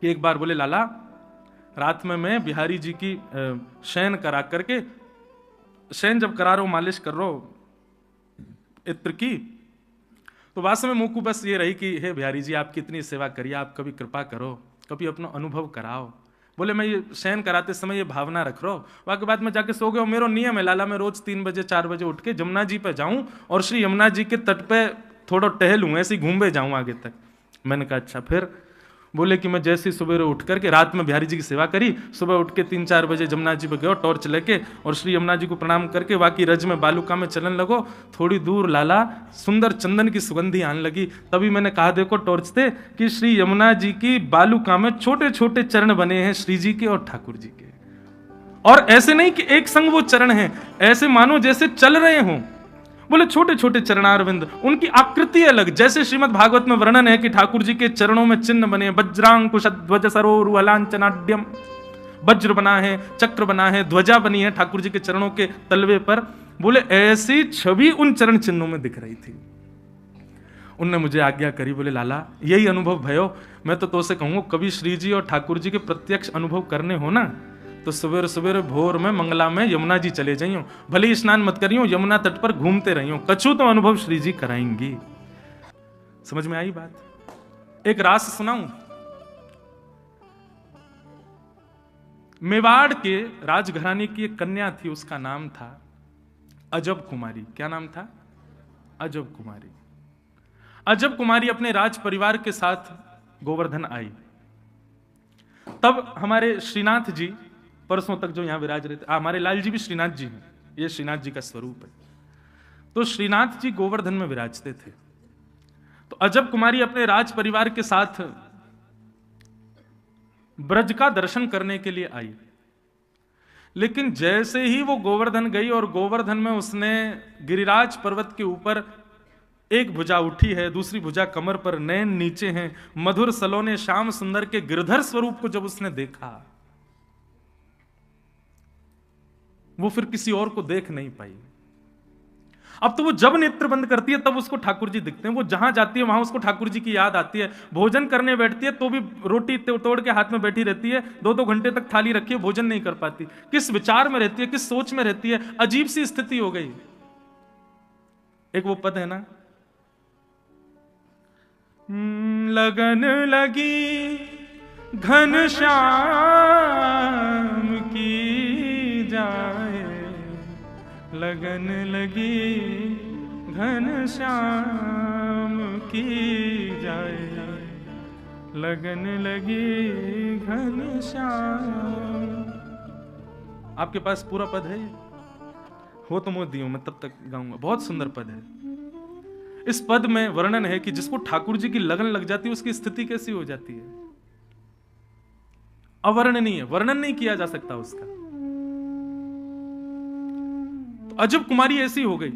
कि एक बार बोले लाला, रात में मैं बिहारी जी की शयन करा करके, शयन जब करा रहा हूं, मालिश कर रहा हूं इत्र की, तो वास्तव में मुंह को बस ये रही कि हे बिहारी जी, आपकी इतनी सेवा करिए, आप कभी कृपा करो, कभी अपना अनुभव कराओ। बोले मैं ये शयन कराते समय ये भावना रख रहा हूं। वाके बाद में जाके सो गया। मेरा नियम है लाला, मैं रोज 3 बजे 4 बजे उठ के यमुना जी पे जाऊं और श्री यमुना जी के तट पे थोड़ा टहलूं, ऐसे घूमे जाऊं आगे तक। मैंने कहा अच्छा। फिर बोले कि मैं जैसे ही सुबह उठ करके, रात में बिहारी जी की सेवा करी, सुबह उठ के 3-4 बजे यमुना जी पे गयो टॉर्च लेके, और श्री यमुना जी को प्रणाम करके वाकी रज में बालुका में चलन लगो। थोड़ी दूर लाला सुंदर चंदन की सुगंधी आने लगी। तभी मैंने कहा देखो टॉर्च से कि श्री यमुना जी की बालुका में छोटे छोटे चरण बने हैं श्री जी के और ठाकुर जी के, और ऐसे नहीं कि एक संग वो चरण हैं, ऐसे मानो जैसे चल रहे हों। बोले छोटे छोटे चरणारविंद, उनकी आकृति अलग। जैसे श्रीमद् भागवत में वर्णन है कि ठाकुर जी के चरणों में चिन्ह बने, वज्रांकुश ध्वज सरोरुहलांचनाड्यम, वज्र बना है, चक्र बना है, ध्वजा बनी है ठाकुर जी के चरणों के तलवे पर। बोले ऐसी छवि उन चरण चिन्हों में दिख रही थी। उनने मुझे आज्ञा करी, बोले लाला यही अनुभव भयो, मैं तो तुझसे कहूंगा कभी श्री जी और ठाकुर जी के प्रत्यक्ष अनुभव करने हो ना, तो सवेरे सवेरे भोर में मंगला में यमुना जी चले जाइयो, भले ही स्नान मत करियो, यमुना तट पर घूमते रहियो, कछु तो अनुभव श्री जी कराएंगी। समझ में आई बात? एक रास सुनाऊं। मेवाड़ के राजघराने की एक कन्या थी, उसका नाम था अजब कुमारी। क्या नाम था? अजब कुमारी। अजब कुमारी अपने राज परिवार के साथ गोवर्धन आई। तब हमारे श्रीनाथ जी परसों तक जो यहां विराज रहे थे, हमारे लाल जी भी श्रीनाथ जी हैं, ये श्रीनाथ जी का स्वरूप है। तो श्रीनाथ जी गोवर्धन में विराजते थे। तो अजब कुमारी अपने राज परिवार के साथ ब्रज का दर्शन करने के लिए आई। लेकिन जैसे ही वो गोवर्धन गई और गोवर्धन में उसने गिरिराज पर्वत के ऊपर एक भुजा उठी है, दूसरी भुजा कमर पर, नैन नीचे हैं, मधुर सलोने श्याम सुंदर के गिरधर स्वरूप को जब उसने देखा, वो फिर किसी और को देख नहीं पाई। अब तो वो जब नेत्र बंद करती है तब उसको ठाकुर जी दिखते हैं। वो जहां जाती है वहां उसको ठाकुर जी की याद आती है। भोजन करने बैठती है तो भी रोटी तोड़ के हाथ में बैठी रहती है, 2-2 घंटे तक थाली रखी है, भोजन नहीं कर पाती। किस विचार में रहती है, किस सोच में रहती है, अजीब सी स्थिति हो गई। एक वो पद है ना, लगन लगी घनश्याम की जाए, लगन लगी घनश्याम की जाए, लगन लगी घनश्याम। आपके पास पूरा पद है? हो तो मैं दियो, मैं तब तक गाऊंगा। बहुत सुंदर पद है। इस पद में वर्णन है कि जिसको ठाकुर जी की लगन लग जाती है उसकी स्थिति कैसी हो जाती है, अवर्णनीय, वर्णन नहीं किया जा सकता उसका। तो अजब कुमारी ऐसी हो गई।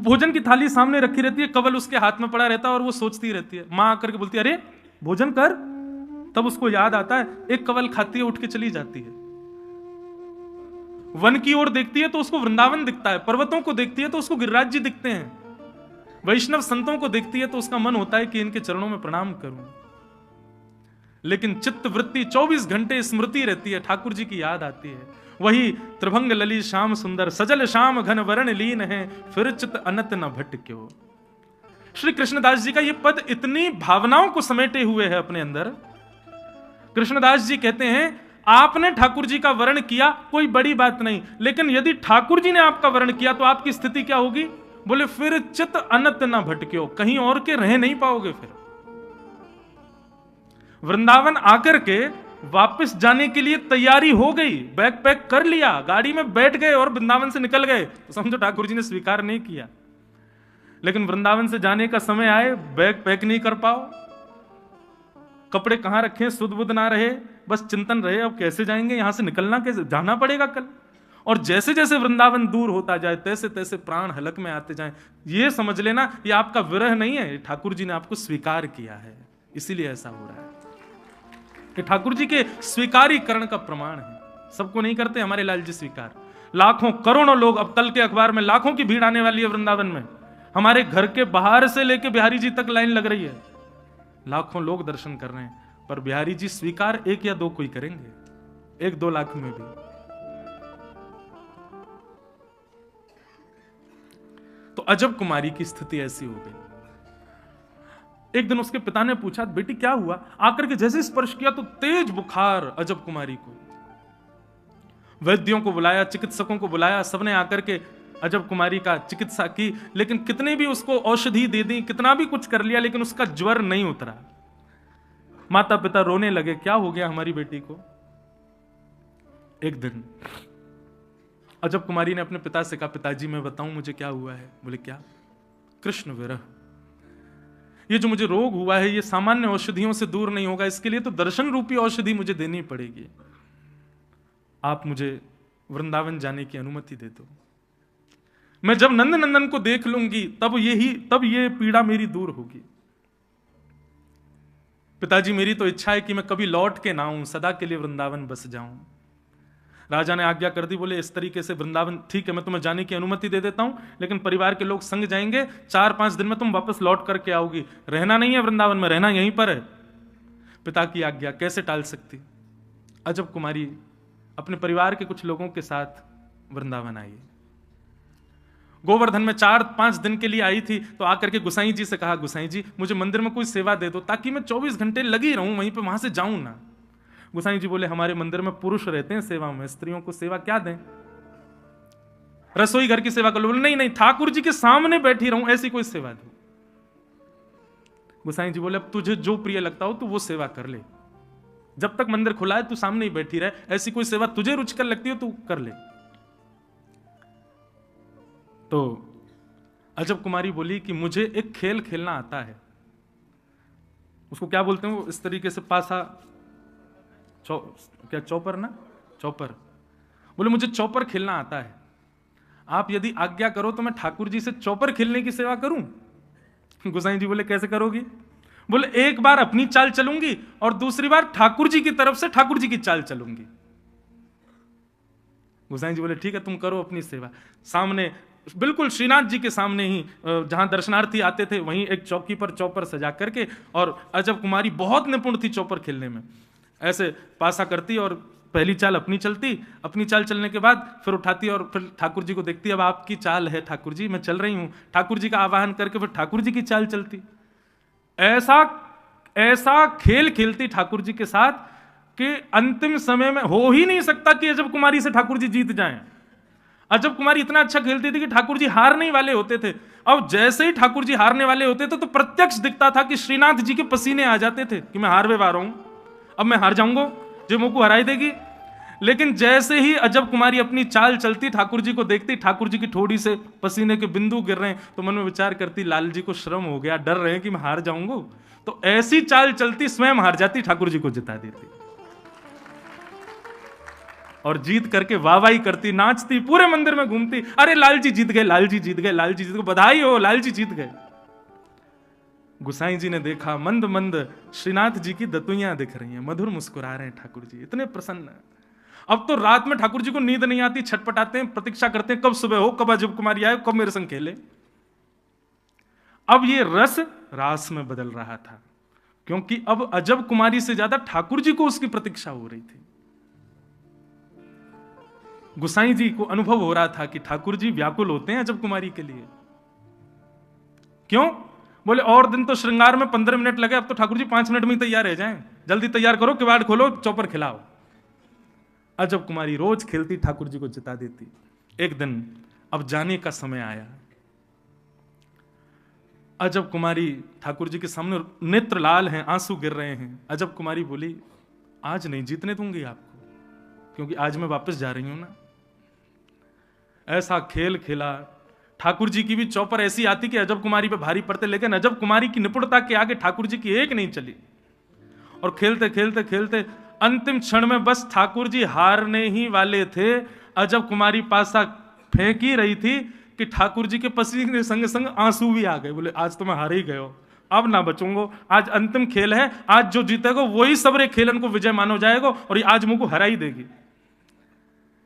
भोजन की थाली सामने रखी रहती है, कवल उसके हाथ में पड़ा रहता है और वो सोचती रहती है। मां आकर के बोलती है अरे भोजन कर, तब उसको याद आता है, एक कवल खाती है, उठ के चली जाती है। वन की ओर देखती है तो उसको वृंदावन दिखता है, पर्वतों को देखती है तो उसको गिरिराज जी दिखते हैं, वैष्णव संतों को देखती है तो उसका मन होता है कि इनके चरणों में प्रणाम करूं। लेकिन चित्त वृत्ति 24 घंटे स्मृति रहती है, ठाकुर जी की याद आती है। वही त्रिभंग लली श्याम सुंदर, सजल श्याम घन वरण लीन है, फिर चित्त अनत न भटक्यो। श्री कृष्णदास जी का यह पद इतनी भावनाओं को समेटे हुए है अपने अंदर। कृष्णदास जी कहते हैं आपने ठाकुर जी का वर्ण किया, कोई बड़ी बात नहीं, लेकिन यदि ठाकुर जी ने आपका वर्ण किया तो आपकी स्थिति क्या होगी? बोले फिर चित्त अनत न भटक्यो, कहीं और के रह नहीं पाओगे। फिर वृंदावन आकर के वापस जाने के लिए तैयारी हो गई, बैग पैक कर लिया, गाड़ी में बैठ गए और वृंदावन से निकल गए, तो समझो ठाकुर जी ने स्वीकार नहीं किया। लेकिन वृंदावन से जाने का समय आए, बैग पैक नहीं कर पाओ, कपड़े कहां रखें, सुध बुध ना रहे, बस चिंतन रहे अब कैसे जाएंगे, यहां से निकलना कैसे, जाना पड़ेगा कल। और जैसे जैसे वृंदावन दूर होता जाए तैसे तैसे प्राण हलक में आते जाएं। ये समझ लेना ये आपका विरह नहीं है, ठाकुर जी ने आपको स्वीकार किया है, इसीलिए ऐसा हो रहा है। कि ठाकुर जी के स्वीकारीकरण का प्रमाण है। सबको नहीं करते हमारे लाल जी स्वीकार। लाखों करोड़ों लोग, अब कल के अखबार में लाखों की भीड़ आने वाली है वृंदावन में, हमारे घर के बाहर से लेके बिहारी जी तक लाइन लग रही है, लाखों लोग दर्शन कर रहे हैं। पर बिहारी जी स्वीकार 1 या 2 कोई करेंगे, 1-2 लाख में भी। तो अजब कुमारी की स्थिति ऐसी हो गई। एक दिन उसके पिता ने पूछा, बेटी क्या हुआ? आकर के जैसे स्पर्श किया तो तेज बुखार अजब कुमारी को। वैद्यों को बुलाया, चिकित्सकों को बुलाया, सबने आकर के अजब कुमारी का चिकित्सा की, लेकिन कितने भी उसको औषधि दे दी, कितना भी कुछ कर लिया, लेकिन उसका ज्वर नहीं उतरा। माता पिता रोने लगे, क्या हो गया हमारी बेटी को? एक दिन अजब कुमारी ने अपने पिता से कहा, पिताजी मैं बताऊं मुझे क्या हुआ है? बोले क्या? कृष्ण विरह। ये जो मुझे रोग हुआ है ये सामान्य औषधियों से दूर नहीं होगा, इसके लिए तो दर्शन रूपी औषधि मुझे देनी पड़ेगी। आप मुझे वृंदावन जाने की अनुमति दे दो। मैं जब नंद नंदन को देख लूंगी तब ये पीड़ा मेरी दूर होगी। पिताजी मेरी तो इच्छा है कि मैं कभी लौट के ना आऊं, सदा के लिए वृंदावन बस जाऊं। राजा ने आज्ञा कर दी, बोले इस तरीके से वृंदावन ठीक है, मैं तुम्हें जाने की अनुमति दे देता हूं, लेकिन परिवार के लोग संग जाएंगे, 4-5 दिन में तुम वापस लौट करके आओगी, रहना नहीं है वृंदावन में, रहना यहीं पर है। पिता की आज्ञा कैसे टाल सकती। अजब कुमारी अपने परिवार के कुछ लोगों के साथ वृंदावन आई। गोवर्धन में 4-5 दिन के लिए आई थी, तो आकर के गुसाई जी से कहा, गुसाई जी मुझे मंदिर में कोई सेवा दे दो, ताकि मैं 24 घंटे लगी रहूं वहीं पे, वहां से जाऊं ना। गुसाई जी बोले, हमारे मंदिर में पुरुष रहते हैं सेवा में, स्त्रियों को सेवा क्या दें? रसोई घर की सेवा कर लो। बोले नहीं नहीं, ठाकुर जी के सामने बैठी रहूं ऐसी कोई सेवा दो। गुसाई जी बोले, अब तुझे जो प्रिय लगता हो तू वो सेवा कर ले, जब तक मंदिर खुला है तू सामने ही बैठी रहे, ऐसी कोई सेवा तुझे रुचिकर लगती हो तू कर ले। तो अजब कुमारी बोली कि मुझे एक खेल खेलना आता है। उसको क्या बोलते हैं वो इस तरीके से पासा क्या चौपर ना, चौपर। बोले मुझे चौपर खेलना आता है, आप यदि आज्ञा करो तो मैं ठाकुर जी से चौपर खेलने की सेवा करूं। गुसाई जी बोले कैसे करोगी? बोले एक बार अपनी चाल चलूंगी और दूसरी बार ठाकुर जी की तरफ से ठाकुर जी की चाल चलूंगी। गुसाई जी बोले ठीक है तुम करो अपनी सेवा। सामने बिल्कुल श्रीनाथ जी के सामने ही जहां दर्शनार्थी आते थे वहीं एक चौकी पर चौपर सजा करके, और अजब कुमारी बहुत निपुण थी चौपर खेलने में, ऐसे पासा करती और पहली चाल अपनी चलती, अपनी चाल चलने के बाद फिर उठाती और फिर ठाकुर जी को देखती, अब आपकी चाल है ठाकुर जी, मैं चल रही हूं। ठाकुर जी का आवाहन करके फिर ठाकुर जी की चाल चलती। ऐसा खेल खेलती ठाकुर जी के साथ कि अंतिम समय में हो ही नहीं सकता कि अजब कुमारी से ठाकुर जी जीत जाएं। अजब कुमारी इतना अच्छा खेलती थी कि ठाकुर जी हारने वाले होते थे। अब जैसे ही ठाकुर जी हारने वाले होते थे तो प्रत्यक्ष दिखता था कि श्रीनाथ जी के पसीने आ जाते थे कि मैं हारवे वाला हूं, अब मैं हार जाऊंगा, जो मुझको हराई देगी। लेकिन जैसे ही अजब कुमारी अपनी चाल चलती, ठाकुर जी को देखती, ठाकुर जी की ठोड़ी से पसीने के बिंदु गिर रहे हैं, तो मन में विचार करती लाल जी को श्रम हो गया, डर रहे हैं कि मैं हार जाऊंगा, तो ऐसी चाल चलती स्वयं हार जाती, ठाकुर जी को जिता देती और जीत करके वाहवाही करती, नाचती, पूरे मंदिर में घूमती, अरे लाल जी जीत गए, लाल जी जीत गए, लाल जी जीत गए, बधाई हो, लाल जी जीत गए। गुसाई जी ने देखा मंद मंद श्रीनाथ जी की दतुइयां दिख रही हैं, मधुर मुस्कुरा रहे हैं ठाकुर जी, इतने प्रसन्न। अब तो रात में ठाकुर जी को नींद नहीं आती, छटपटाते हैं, प्रतीक्षा करते हैं कब सुबह हो, कब अजब कुमारी आए, कब मेरे संग खेले। अब ये रस रास में बदल रहा था, क्योंकि अब अजब कुमारी से ज्यादा ठाकुर जी को उसकी प्रतीक्षा हो रही थी। गुसाई जी को अनुभव हो रहा था कि ठाकुर जी व्याकुल होते हैं अजब कुमारी के लिए। क्यों? बोले और दिन तो श्रृंगार में 15 मिनट लगे, अब तो ठाकुर जी 5 मिनट में ही तैयार रह जाएं, जल्दी तैयार करो, किवाड़ खोलो, चौपर खिलाओ। अजब कुमारी रोज खेलती, ठाकुर जी को जिता देती। एक दिन अब जाने का समय आया। अजब कुमारी ठाकुर जी के सामने नेत्र लाल हैं, आंसू गिर रहे हैं। अजब कुमारी बोली आज नहीं जीतने दूंगी आपको, क्योंकि आज मैं वापस जा रही हूं ना। ऐसा खेल खेला, ठाकुर जी की भी चौपर ऐसी आती कि अजब कुमारी पे भारी पड़ते, लेकिन अजब कुमारी की निपुणता के आगे ठाकुर जी की एक नहीं चली। और खेलते खेलते खेलते अंतिम क्षण में बस ठाकुर जी हारने ही वाले थे, अजब कुमारी पासा फेंक ही रही थी कि ठाकुर जी के पसीने के संग संग आंसू भी आ गए। बोले आज तो मैं हार ही गए हो, अब ना बचूंगा, आज अंतिम खेल है, आज जो जीतेगा वही सबरे खेलन को विजय मानो जाएगा और आज मुझको हरा ही देगी।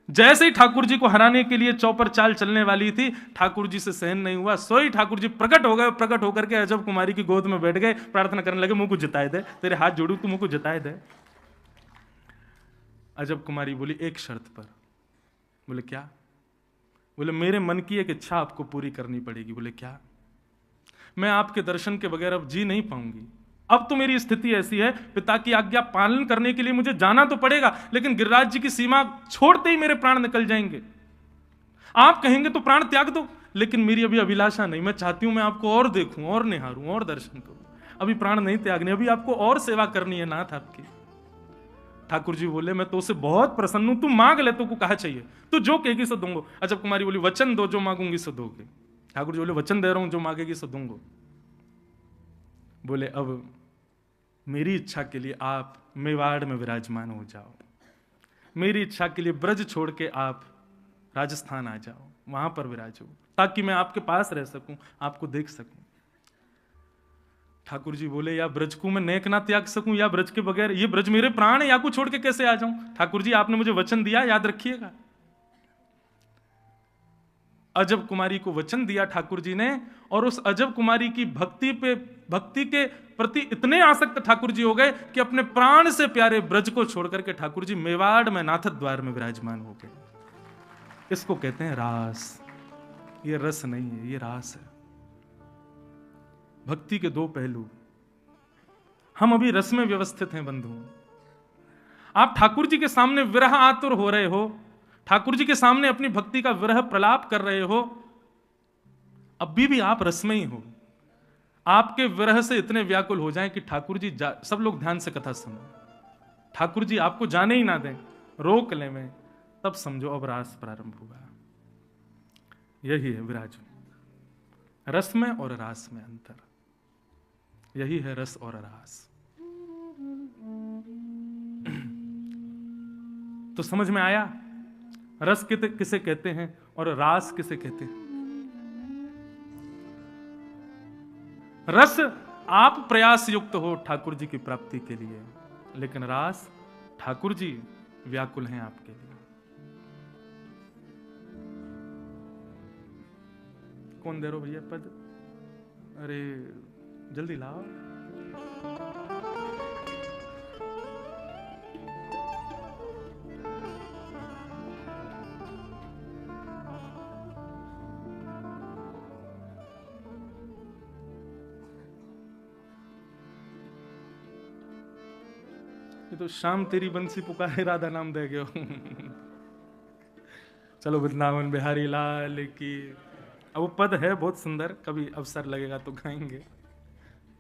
जैसे ही ठाकुर जी को हराने के लिए चौपर चाल चलने वाली थी, ठाकुर जी से सहन नहीं हुआ, सोई ठाकुर जी प्रकट हो गए। प्रकट होकर के अजब कुमारी की गोद में बैठ गए, प्रार्थना करने लगे, मुंह को जिताए दे, तेरे हाथ जोड़ू, तू मुंह को जिताए दे। अजब कुमारी बोली, एक शर्त पर। बोले क्या? बोले मेरे मन की एक इच्छा आपको पूरी करनी पड़ेगी। बोले क्या? मैं आपके दर्शन के बगैर अब जी नहीं पाऊंगी। अब तो मेरी स्थिति ऐसी है, पिता की आज्ञा पालन करने के लिए मुझे जाना तो पड़ेगा, लेकिन गिरिराज जी की सीमा छोड़ते ही मेरे प्राण निकल जाएंगे। आप कहेंगे तो प्राण त्याग दो, लेकिन मेरी अभी अभिलाषा नहीं। मैं चाहती हूं मैं आपको और देखूं, और निहारूं, और दर्शन करूं। अभी प्राण नहीं त्यागने, अभी आपको और सेवा करनी है नाथ आपकी। ठाकुर जी बोले, मैं तो उसे बहुत प्रसन्न हूं, तू मांग ले, तो को कहा चाहिए, तू जो कहेगी सो दूंगो। अजब कुमारी बोली, वचन दो, जो मांगूंगी सो दोगे। ठाकुर जी बोले, वचन दे रहा हूं, जो मांगेगी सो दूंगो। बोले अब मेरी इच्छा के लिए आप मेवाड़ में विराजमान हो जाओ, मेरी इच्छा के लिए ब्रज छोड़ के आप राजस्थान आ जाओ, वहां पर विराजो, ताकि मैं आपके पास रह सकूं, आपको देख सकूं। ठाकुर जी बोले, या ब्रज को मैं नेक ना त्याग सकूं, या ब्रज के बगैर, ये ब्रज मेरे प्राण है, या को छोड़ के कैसे आ जाऊं? ठाकुर जी आपने मुझे वचन दिया, याद रखिएगा। अजब कुमारी को वचन दिया ठाकुर जी ने, और उस अजब कुमारी की भक्ति के प्रति इतने आसक्त ठाकुर जी हो गए कि अपने प्राण से प्यारे ब्रज को छोड़कर के ठाकुर जी मेवाड़ में नाथ द्वार में विराजमान हो गए। इसको कहते हैं रास। ये रस नहीं है, ये रास है। भक्ति के दो पहलू। हम अभी रस में व्यवस्थित हैं बंधु। आप ठाकुर जी के सामने विरह आतुर हो रहे हो, ठाकुर जी के सामने अपनी भक्ति का विरह प्रलाप कर रहे हो, अभी भी आप रस में ही हो। आपके विरह से इतने व्याकुल हो जाएं कि ठाकुर जी सब लोग ध्यान से कथा सुनो, ठाकुर जी आपको जाने ही ना दें, रोक ले में, तब समझो अब रास प्रारंभ हुआ। यही है विराजो, रस में और रास में अंतर, यही है रस और रास। तो समझ में आया रस किसे कहते हैं और रास किसे कहते हैं? रस आप प्रयास युक्त हो ठाकुर जी की प्राप्ति के लिए, लेकिन रास ठाकुर जी व्याकुल हैं आपके लिए। कौन दे रो भैया पद? अरे जल्दी लाओ। ये तो शाम तेरी बंसी पुकारे राधा नाम दे गयो। चलो वृंदावन बिहारी लाल की। अब वो पद है बहुत सुंदर, कभी अवसर लगेगा तो गाएंगे।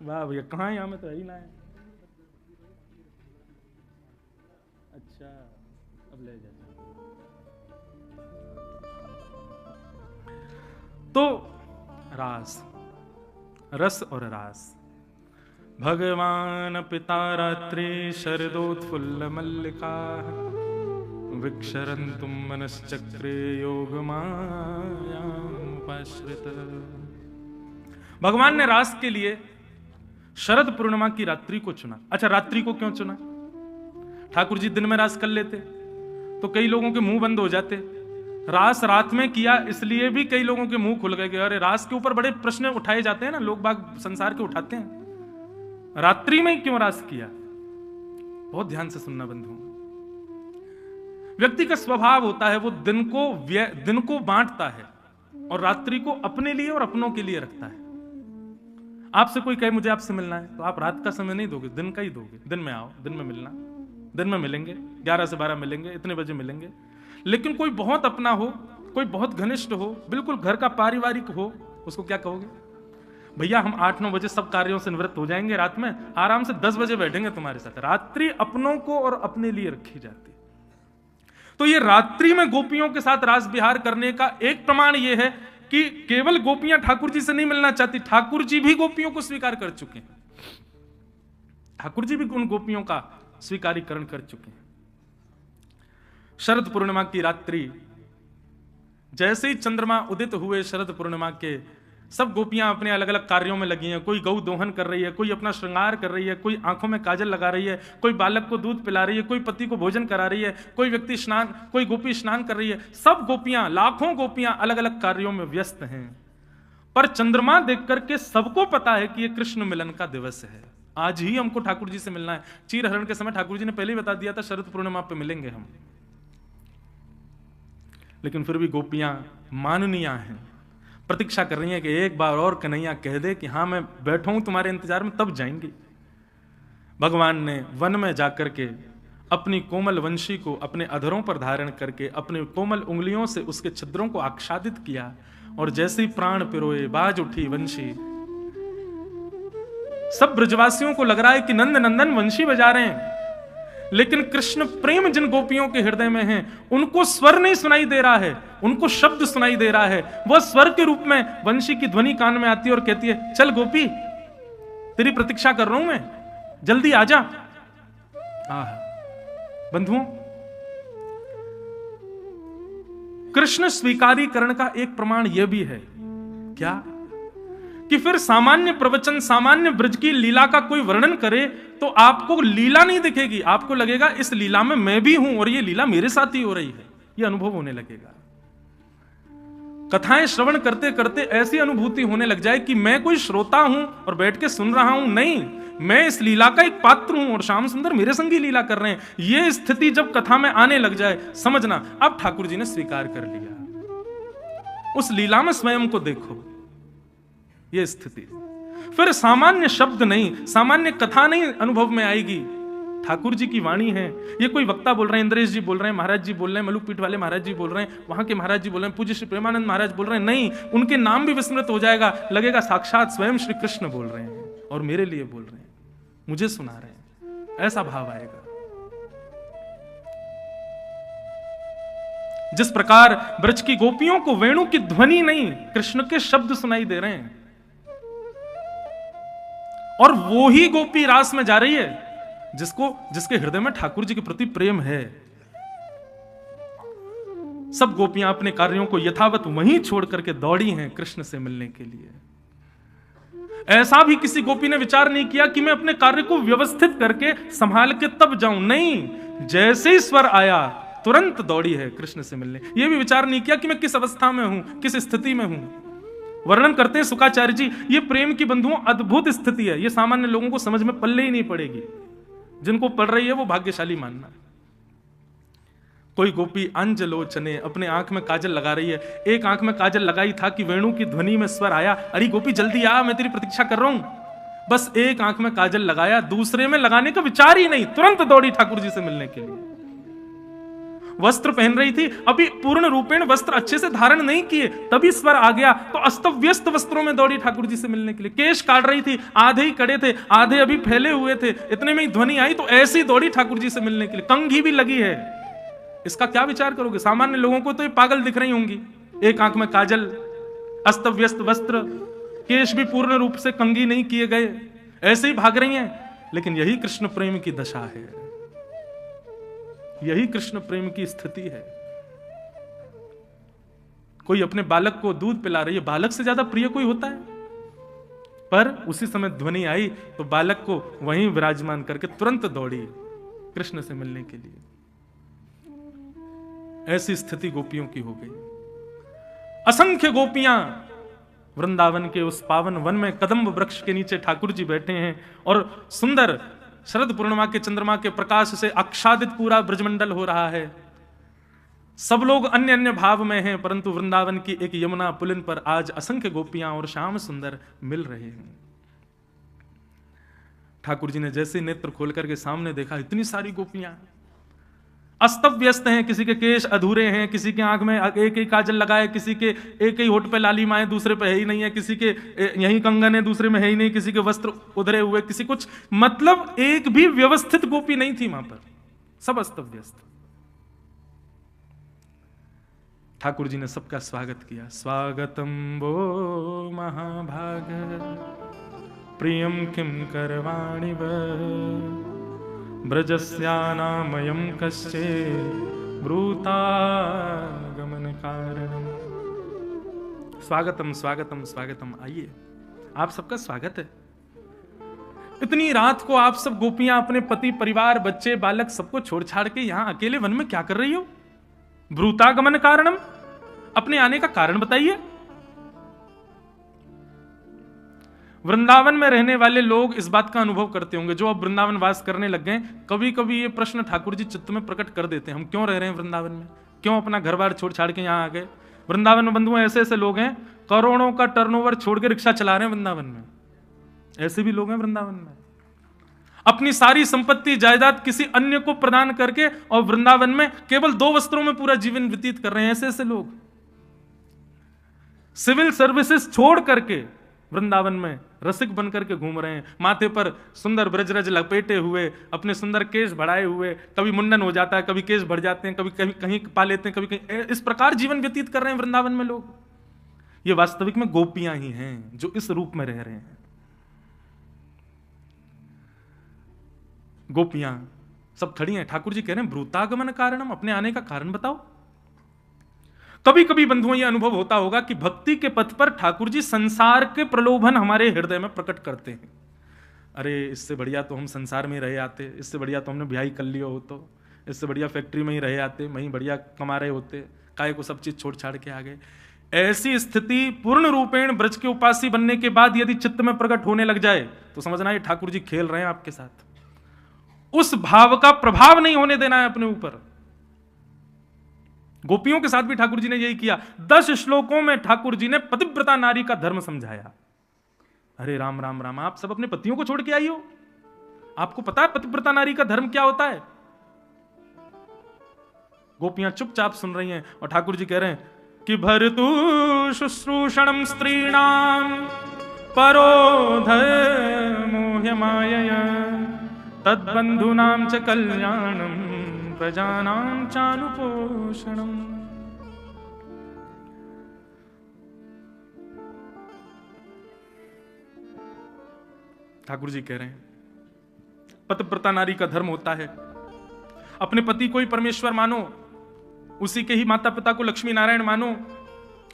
वाह भैया, कहाँ यहाँ में तो है ही ना है। अच्छा अब ले जाते। तो रास, रस और रास। भगवान पिता रात्रि शरदोत्फुल्ल मल्लिका विक्षरन्तुम मनश्चक्रे योगमायामुपाश्रित। भगवान ने रास के लिए शरद पूर्णिमा की रात्रि को चुना। अच्छा, रात्रि को क्यों चुना? ठाकुर जी दिन में रास कर लेते तो कई लोगों के मुंह बंद हो जाते। रास रात में किया इसलिए भी कई लोगों के मुंह खुल गए कि अरे रास के ऊपर बड़े प्रश्न उठाए जाते हैं ना, लोग बाग संसार के उठाते हैं, रात्रि में क्यों रास किया? बहुत ध्यान से सुनना बंधु। व्यक्ति का स्वभाव होता है वो दिन को बांटता है और रात्रि को अपने लिए और अपनों के लिए रखता है। आपसे कोई कहे मुझे आपसे मिलना है तो आप रात का समय नहीं दोगे, दिन का ही दोगे। दिन में आओ, दिन में मिलना, दिन में मिलेंगे, 11 से 12 मिलेंगे, इतने बजे मिलेंगे। लेकिन कोई बहुत अपना हो, कोई बहुत घनिष्ठ हो, बिल्कुल घर का पारिवारिक हो, उसको क्या कहोगे? भैया हम 8-9 बजे सब कार्यों से निवृत्त हो जाएंगे, रात में आराम से 10 बजे बैठेंगे तुम्हारे साथ। रात्रि अपनों को और अपने लिए रखी जाती। तो ये रात्रि में गोपियों के साथ रास विहार करने का एक प्रमाण ये है कि केवल गोपियां ठाकुर जी से नहीं मिलना चाहती, ठाकुर जी भी गोपियों को स्वीकार कर चुके हैं। ठाकुर जी भी उन गोपियों का स्वीकारीकरण कर चुके हैं। शरद पूर्णिमा की रात्रि, जैसे ही चंद्रमा उदित हुए शरद पूर्णिमा के सब गोपियां अपने अलग अलग कार्यों में लगी हैं। कोई गौ दोहन कर रही है, कोई अपना श्रृंगार कर रही है, कोई आंखों में काजल लगा रही है, कोई बालक को दूध पिला रही है, कोई पति को भोजन करा रही है, कोई व्यक्ति स्नान, कोई गोपी स्नान कर रही है। सब गोपियां, लाखों गोपियां अलग अलग कार्यों में व्यस्त हैं। पर चंद्रमा देख करके सबको पता है कि यह कृष्ण मिलन का दिवस है। आज ही हमको ठाकुर जी से मिलना है। चीर हरण के समय ठाकुर जी ने पहले ही बता दिया था, शरद पूर्णिमा पे मिलेंगे हम। लेकिन फिर भी गोपियां माननीय हैं, प्रतीक्षा कर रही हैं कि एक बार और कन्हैया कह दे कि हां मैं बैठा हूं तुम्हारे इंतजार में, तब जाएंगी। भगवान ने वन में जाकर के अपनी कोमल वंशी को अपने अधरों पर धारण करके अपने कोमल उंगलियों से उसके छिद्रों को आच्छादित किया, और जैसे ही प्राण पिरोए बाज उठी वंशी। सब ब्रजवासियों को लग रहा है कि नंद नंदन वंशी बजा रहे हैं, लेकिन कृष्ण प्रेम जिन गोपियों के हृदय में है उनको स्वर नहीं सुनाई दे रहा है, उनको शब्द सुनाई दे रहा है। वह स्वर के रूप में वंशी की ध्वनि कान में आती है और कहती है, चल गोपी तेरी प्रतीक्षा कर रहा हूं मैं, जल्दी आजा। बंधुओं, कृष्ण स्वीकारीकरण का एक प्रमाण यह भी है क्या कि फिर सामान्य प्रवचन, सामान्य ब्रज की लीला का कोई वर्णन करे तो आपको लीला नहीं दिखेगी, आपको लगेगा इस लीला में मैं भी हूं और ये लीला मेरे साथ ही हो रही है, ये अनुभव होने लगेगा। कथाएं श्रवण करते करते ऐसी अनुभूति होने लग जाए कि मैं कोई श्रोता हूं और बैठ के सुन रहा हूं, नहीं, मैं इस लीला का एक पात्र हूं और श्याम सुंदर मेरे संग ही लीला कर रहे हैं। यह स्थिति जब कथा में आने लग जाए, समझना अब ठाकुर जी ने स्वीकार कर लिया। उस लीला में स्वयं को देखो, यह स्थिति। फिर सामान्य शब्द नहीं, सामान्य कथा नहीं अनुभव में आएगी, ठाकुर जी की वाणी है। ये कोई वक्ता बोल रहे हैं, इंद्रेश जी बोल रहे हैं, महाराज जी बोल रहे हैं, मलुक पीठ वाले महाराज जी बोल रहे हैं, वहां के महाराज जी बोल रहे हैं, पूज्य श्री प्रेमानंद महाराज बोल रहे हैं, नहीं, उनके नाम भी विस्मृत हो जाएगा, लगेगा साक्षात स्वयं श्री कृष्ण बोल रहे हैं और मेरे लिए बोल रहे हैं, मुझे सुना रहे हैं, ऐसा भाव आएगा। जिस प्रकार ब्रज की गोपियों को वेणु की ध्वनि नहीं, कृष्ण के शब्द सुनाई दे रहे हैं, और वो ही गोपी रास में जा रही है जिसके हृदय में ठाकुर जी के प्रति प्रेम है। सब गोपियां अपने कार्यों को यथावत वहीं छोड़ करके दौड़ी हैं कृष्ण से मिलने के लिए। ऐसा भी किसी गोपी ने विचार नहीं किया कि मैं अपने कार्य को व्यवस्थित करके संभाल के तब जाऊं, नहीं, जैसे ही स्वर आया तुरंत दौड़ी है कृष्ण से मिलने। यह भी विचार नहीं किया कि मैं किस अवस्था में हूं, किस स्थिति में हूं। वर्णन करते हैं शुकाचार्य जी, ये प्रेम की बंधुओं अद्भुत स्थिति है, ये सामान्य लोगों को समझ में पल्ले ही नहीं पड़ेगी, जिनको पढ़ रही है वो भाग्यशाली मानना। कोई गोपी अंजलोचने अपने आंख में काजल लगा रही है, एक आंख में काजल लगाई था कि वेणु की ध्वनि में स्वर आया, अरे गोपी जल्दी आ, मैं तेरी प्रतीक्षा कर रहा हूं। बस एक आंख में काजल लगाया, दूसरे में लगाने का विचार ही नहीं, तुरंत दौड़ी ठाकुर जी से मिलने के लिए। वस्त्र पहन रही थी, अभी पूर्ण रूपेण वस्त्र अच्छे से धारण नहीं किए, तभी स्वर आ गया, तो अस्त व्यस्त वस्त्रों में दौड़ी ठाकुर जी से मिलने के लिए। केश काट रही थी, आधे ही कड़े थे, आधे अभी फैले हुए थे, इतने में ही ध्वनि आई तो ऐसी दौड़ी ठाकुर जी से मिलने के लिए। कंघी भी लगी है, इसका क्या विचार करोगे? सामान्य लोगों को तो ये पागल दिख रही होंगी, एक आंख में काजल, अस्त व्यस्त वस्त्र, केश भी पूर्ण रूप से कंघी नहीं किए गए, ऐसे ही भाग रही हैं। लेकिन यही कृष्ण प्रेम की दशा है, यही कृष्ण प्रेम की स्थिति है। कोई अपने बालक को दूध पिला रही है, बालक से ज्यादा प्रिय कोई होता है? पर उसी समय ध्वनि आई तो बालक को वहीं विराजमान करके तुरंत दौड़ी कृष्ण से मिलने के लिए। ऐसी स्थिति गोपियों की हो गई। असंख्य गोपियां वृंदावन के उस पावन वन में कदम्ब वृक्ष के नीचे ठाकुर जी बैठे हैं और सुंदर शरद पूर्णिमा के चंद्रमा के प्रकाश से आच्छादित पूरा ब्रजमंडल हो रहा है। सब लोग अन्य अन्य भाव में हैं, परंतु वृंदावन की एक यमुना पुलिन पर आज असंख्य गोपियां और श्याम सुंदर मिल रहे हैं। ठाकुर जी ने जैसे नेत्र खोल करके सामने देखा, इतनी सारी गोपियां अस्त व्यस्त हैं, किसी के केश अधूरे हैं, किसी के आंख में एक ही काजल लगाए, किसी के एक ही होठ पे लाली माए, दूसरे पे है ही नहीं है, किसी के यही कंगन है, दूसरे में है ही नहीं, किसी के वस्त्र उधरे हुए, किसी कुछ, मतलब एक भी व्यवस्थित गोपी नहीं थी वहां पर, सब अस्त व्यस्त। ठाकुर जी ने सबका स्वागत किया। स्वागतम वो महाभाग प्रियम किम करवाणि ब्रजस्यानामयं कश्चे ब्रूतागमन कारणम्। स्वागतम स्वागतम स्वागतम, आइए, आप सबका स्वागत है। इतनी रात को आप सब गोपियां अपने पति, परिवार, बच्चे, बालक सबको छोड़ छाड़ के यहां अकेले वन में क्या कर रही हो? ब्रूतागमन कारणम, अपने आने का कारण बताइए। वृंदावन में रहने वाले लोग इस बात का अनुभव करते होंगे, जो अब वृंदावन वास करने लग गए, कभी कभी ये प्रश्न ठाकुर जी चित्त में प्रकट कर देते हैं, हम क्यों रह रहे हैं वृंदावन में, क्यों अपना घर बार छोड़ छाड़ के यहां आ गए। वृंदावन में बंधुओं ऐसे ऐसे लोग हैं, करोड़ों का टर्नओवर छोड़ के रिक्शा चला रहे हैं वृंदावन में, ऐसे भी लोग हैं वृंदावन में। अपनी सारी संपत्ति जायदाद किसी अन्य को प्रदान करके और वृंदावन में केवल 2 वस्त्रों में पूरा जीवन व्यतीत कर रहे हैं, ऐसे ऐसे लोग। सिविल सर्विसेज छोड़ करके वृंदावन में रसिक बन करके घूम रहे हैं, माथे पर सुंदर ब्रजरज लपेटे हुए, अपने सुंदर केश बढ़ाए हुए, कभी मुंडन हो जाता है, कभी केश बढ़ जाते हैं, कभी कहीं पा लेते हैं, कभी कहीं, इस प्रकार जीवन व्यतीत कर रहे हैं वृंदावन में लोग। ये वास्तविक में गोपियां ही हैं जो इस रूप में रह रहे हैं। गोपियां सब खड़ी हैं, ठाकुर जी कह रहे हैं ब्रूतागमन कारणम, अपने आने का कारण बताओ। कभी कभी बंधुओं यह अनुभव होता होगा कि भक्ति के पथ पर ठाकुर जी संसार के प्रलोभन हमारे हृदय में प्रकट करते हैं। अरे इससे बढ़िया तो हम संसार में रहे आते, इससे बढ़िया तो हमने ब्याह कर लिया हो, तो इससे बढ़िया फैक्ट्री में ही रहे आते, वहीं बढ़िया कमा रहे होते, काहे को सब चीज छोड़ छाड़ के आ गए। ऐसी स्थिति पूर्ण रूपेण ब्रज के उपासी बनने के बाद यदि चित्त में प्रकट होने लग जाए तो समझना ये ठाकुर जी खेल रहे हैं आपके साथ। उस भाव का प्रभाव नहीं होने देना है अपने ऊपर। गोपियों के साथ भी ठाकुर जी ने यही किया। 10 श्लोकों में ठाकुर जी ने पतिव्रता नारी का धर्म समझाया। अरे राम राम राम, आप सब अपने पतियों को छोड़ के आई हो, आपको पता है पतिव्रता नारी का धर्म क्या होता है? गोपियां चुपचाप सुन रही हैं और ठाकुर जी कह रहे हैं कि भरतु शुश्रूषणम स्त्रीणाम परो धर्मो ह्यमायया तद्बंधूनां च कल्याणम प्रजानां चानुपोषणम। ठाकुर जी कह रहे हैं पतिव्रता नारी का धर्म होता है अपने पति को ही परमेश्वर मानो, उसी के ही माता पिता को लक्ष्मी नारायण मानो,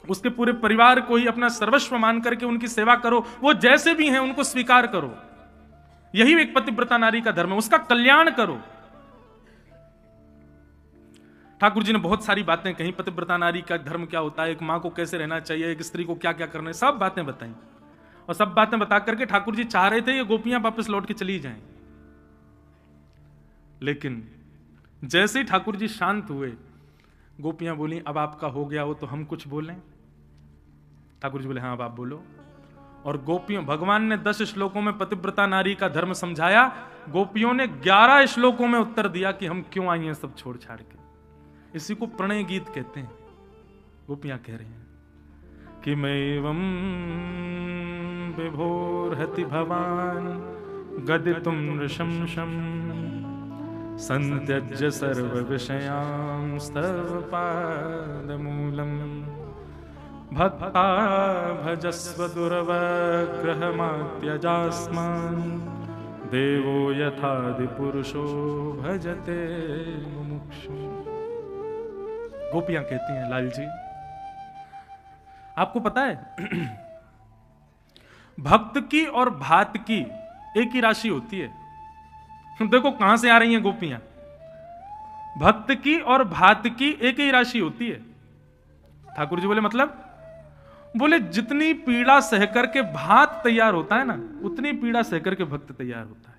उसके पूरे परिवार को ही अपना सर्वस्व मान करके उनकी सेवा करो, वो जैसे भी हैं उनको स्वीकार करो। यही एक पतिव्रता नारी का धर्म है, उसका कल्याण करो। ठाकुर जी ने बहुत सारी बातें कही, पतिव्रता नारी का धर्म क्या होता है, एक मां को कैसे रहना चाहिए, एक स्त्री को क्या क्या करना है, सब बातें बताई। और सब बातें बता करके ठाकुर जी चाह रहे थे ये गोपियां वापस लौट के चली जाएं। लेकिन जैसे ही ठाकुर जी शांत हुए, गोपियां बोली अब आपका हो गया हो तो हम कुछ बोलें। ठाकुर जी बोले हाँ अब आप बोलो। और गोपियों, भगवान ने 10 श्लोकों में पतिव्रता नारी का धर्म समझाया, गोपियों ने 11 श्लोकों में उत्तर दिया कि हम क्यों आई हैं सब छोड़ छाड़ के। इसी को प्रणय गीत कहते हैं। गोपियां कह रही हैं कि मैवं विभोर्हति भवान गदितुं नृशंसं संत्यज्य सर्व विषयांस्तव पादमूलम् भक्ता भजस्व दुर्वग्रहमात्यजास्मान् देवो यथादिपुरुषो भजते मुमुक्षु। गोपियां कहती हैं लाल जी आपको पता है भक्त की और भात की एक ही राशि होती है। देखो कहां से आ रही हैं गोपियां। भक्त की और भात की एक ही राशि होती है। ठाकुर जी बोले मतलब, बोले जितनी पीड़ा सहकर के भात तैयार होता है ना, उतनी पीड़ा सहकर के भक्त तैयार होता है।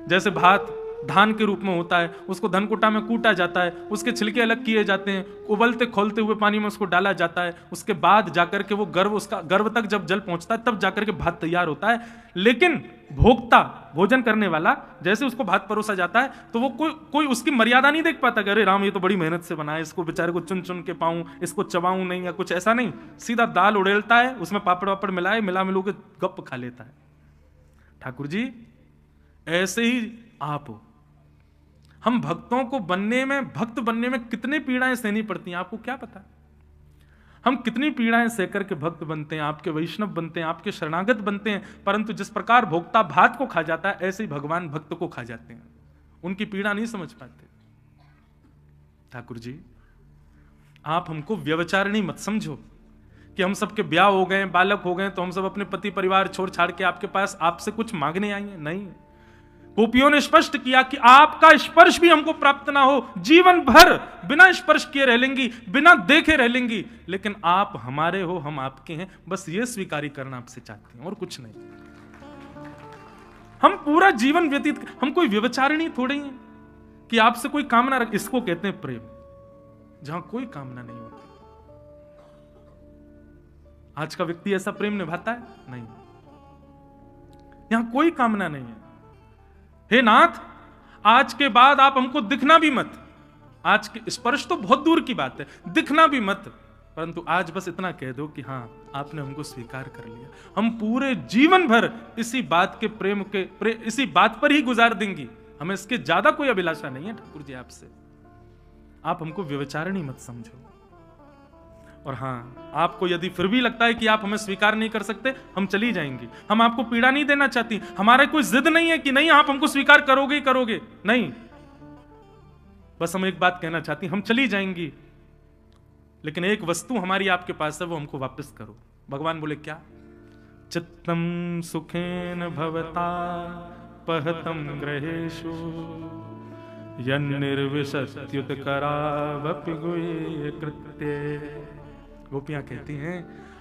जैसे भात धान के रूप में होता है, उसको धनकुटा में कूटा जाता है, उसके छिलके अलग किए जाते हैं, उबलते खोलते हुए पानी में उसको डाला जाता है, उसके बाद जाकर के वो गर्भ, उसका गर्भ तक जब जल पहुंचता है तब जाकर के भात तैयार होता है। लेकिन भोक्ता, भोजन करने वाला, जैसे उसको भात परोसा जाता है तो वो कोई उसकी मर्यादा नहीं देख पाता कि अरे राम ये तो बड़ी मेहनत से बना है, इसको बेचारे को चुन चुन के पाऊं, इसको चबाऊं नहीं, या कुछ ऐसा नहीं। सीधा दाल उड़ेलता है, उसमें पापड़ वापड़ मिलाए, मिला मिलू के गप खा लेता है। ठाकुर जी ऐसे ही आप हो। हम भक्तों को बनने में, भक्त बनने में कितनी पीड़ाएं सहनी पड़ती हैं आपको क्या पता। हम कितनी पीड़ाएं सहकर के भक्त बनते हैं, आपके वैष्णव बनते हैं, आपके शरणागत बनते हैं, परंतु जिस प्रकार भोक्ता भात को खा जाता है ऐसे ही भगवान भक्त को खा जाते हैं, उनकी पीड़ा नहीं समझ पाते। ठाकुर जी आप हमको व्यवचारिणी मत समझो कि हम सबके ब्याह हो गए, बालक हो गए, तो हम सब अपने पति परिवार छोड़ छाड़ के आपके पास आपसे कुछ मांगने आई हैं? नहीं। गोपियों ने स्पष्ट किया कि आपका स्पर्श भी हमको प्राप्त ना हो, जीवन भर बिना स्पर्श किए रह लेंगी, बिना देखे रह लेंगी, लेकिन आप हमारे हो, हम आपके हैं, बस ये स्वीकारी करना आपसे चाहते हैं और कुछ नहीं। हम पूरा जीवन व्यतीत, हम कोई व्यभिचारिणी थोड़े ही हैं कि आपसे कोई कामना रख। इसको कहते हैं प्रेम, जहां कोई कामना नहीं होती। आज का व्यक्ति ऐसा प्रेम निभाता है? नहीं। यहां कोई कामना नहीं है। हे नाथ, आज के बाद आप हमको दिखना भी मत। आज के स्पर्श तो बहुत दूर की बात है, दिखना भी मत, परंतु आज बस इतना कह दो कि हां, आपने हमको स्वीकार कर लिया। हम पूरे जीवन भर इसी बात के इसी बात पर ही गुजार देंगी। हमें इसके ज्यादा कोई अभिलाषा नहीं है ठाकुर जी आपसे। आप हमको व्यभिचारिणी मत समझो। और हां, आपको यदि फिर भी लगता है कि आप हमें स्वीकार नहीं कर सकते, हम चली जाएंगी। हम आपको पीड़ा नहीं देना चाहती। हमारा कोई जिद नहीं है कि नहीं आप हमको स्वीकार करोगे ही करोगे, नहीं। बस हम एक बात कहना चाहती, हम चली जाएंगी, लेकिन एक वस्तु हमारी आपके पास है, वो हमको वापस करो। भगवान बोले क्या? चित्तम सुखेन भवता पहतम ग्रहेषु यन्निर्विशत्युत करावपि गुह्य कृत्ये। गोपियां कहती हैं,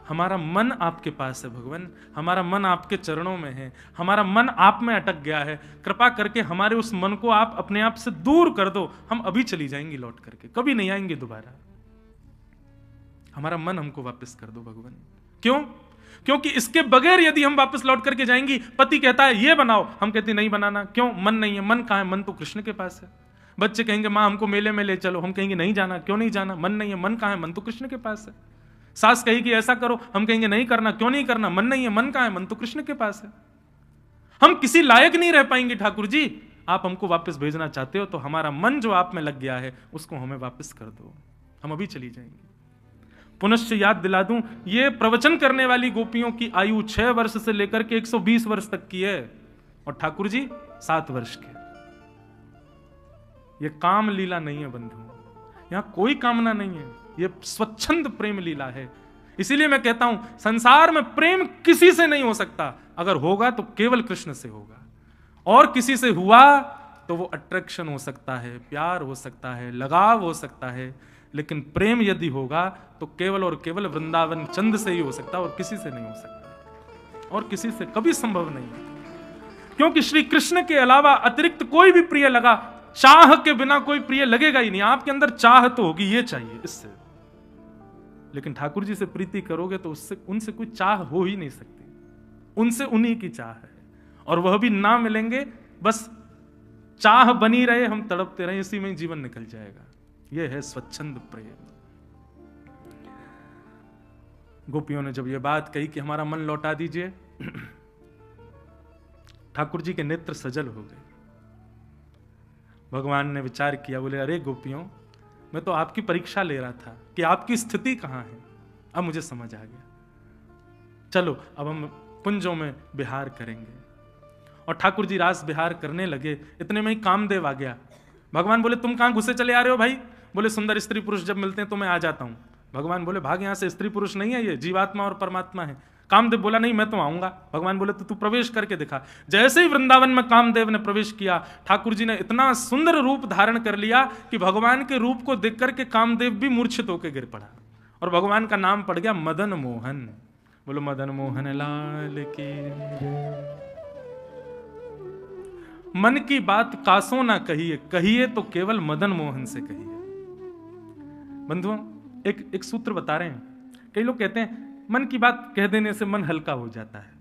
हमारा मन आपके पास है भगवान, हमारा मन आपके चरणों में है, हमारा मन आप में अटक गया है, कृपा करके हमारे उस मन को आप अपने आप से दूर कर दो। हम अभी चली जाएंगी लौट करके, कभी नहीं आएंगे दोबारा। हमारा मन हमको वापस कर दो भगवान। क्यों? क्योंकि इसके बगैर यदि हम वापस लौट करके जाएंगी, पति कहता है ये बनाओ, हम कहते नहीं बनाना। क्यों? मन नहीं है। मन कहां है? मन तो कृष्ण के पास है। बच्चे कहेंगे मां हमको मेले में ले चलो, हम कहेंगे नहीं जाना। क्यों नहीं जाना? मन नहीं है। मन कहां है? मन तो कृष्ण के पास है। सास कहेगी ऐसा करो, हम कहेंगे नहीं करना। क्यों नहीं करना? मन नहीं है। मन कहां है? मन तो कृष्ण के पास है। हम किसी लायक नहीं रह पाएंगे ठाकुर जी। आप हमको वापस भेजना चाहते हो तो हमारा मन जो आप में लग गया है उसको हमें वापस कर दो, हम अभी चली जाएंगे। पुनश्च याद दिला दूं, ये प्रवचन करने वाली गोपियों की आयु 6 वर्ष से लेकर के 120 वर्ष तक की है, और ठाकुर जी 7 वर्ष के। ये काम लीला नहीं है बंधु, यहां कोई कामना नहीं है, ये स्वच्छंद प्रेम लीला है। इसीलिए मैं कहता हूं, संसार में प्रेम किसी से नहीं हो सकता। अगर होगा तो केवल कृष्ण से होगा, और किसी से हुआ तो वो अट्रैक्शन हो सकता है, प्यार हो सकता है, लगाव हो सकता है, लेकिन प्रेम यदि होगा तो केवल और केवल वृंदावन चंद से ही हो सकता, और किसी से नहीं हो सकता, और किसी से कभी संभव नहीं है। क्योंकि श्री कृष्ण के अलावा अतिरिक्त कोई भी प्रिय लगा, चाह के बिना कोई प्रिय लगेगा ही नहीं। आपके अंदर चाह तो होगी, ये चाहिए इससे, लेकिन ठाकुर जी से प्रीति करोगे तो उससे उनसे कोई चाह हो ही नहीं सकती। उनसे उन्हीं की चाह है, और वह भी ना मिलेंगे, बस चाह बनी रहे, हम तड़पते रहे, इसी में जीवन निकल जाएगा। यह है स्वच्छंद प्रेम। गोपियों ने जब यह बात कही कि हमारा मन लौटा दीजिए, ठाकुर जी के नेत्र सजल हो गए। भगवान ने विचार किया, बोले अरे गोपियों, मैं तो आपकी परीक्षा ले रहा था कि आपकी स्थिति कहां है। अब मुझे समझ आ गया, चलो अब हम कुंजों में विहार करेंगे। और ठाकुर जी रास विहार करने लगे। इतने में ही कामदेव आ गया। भगवान बोले तुम कहां घुसे चले आ रहे हो भाई? बोले सुंदर स्त्री पुरुष जब मिलते हैं तो मैं आ जाता हूं। भगवान बोले भाग यहां से, स्त्री पुरुष नहीं है, ये जीवात्मा और परमात्मा है। कामदेव बोला नहीं मैं तो आऊंगा। भगवान बोले तो तू प्रवेश करके दिखा। जैसे ही वृंदावन में कामदेव ने प्रवेश किया, ठाकुर जी ने इतना सुंदर रूप धारण कर लिया कि भगवान के रूप को देख करके कामदेव भी मूर्छित होकर गिर पड़ा, और भगवान का नाम पड़ गया मदन मोहन। बोलो मदन मोहन लाल की। मन की बात कासों ना कहिए, कहिए तो केवल मदन मोहन से कहिए। बंधुओं, एक सूत्र बता रहे हैं। कई लोग कहते हैं मन की बात कह देने से मन हल्का हो जाता है।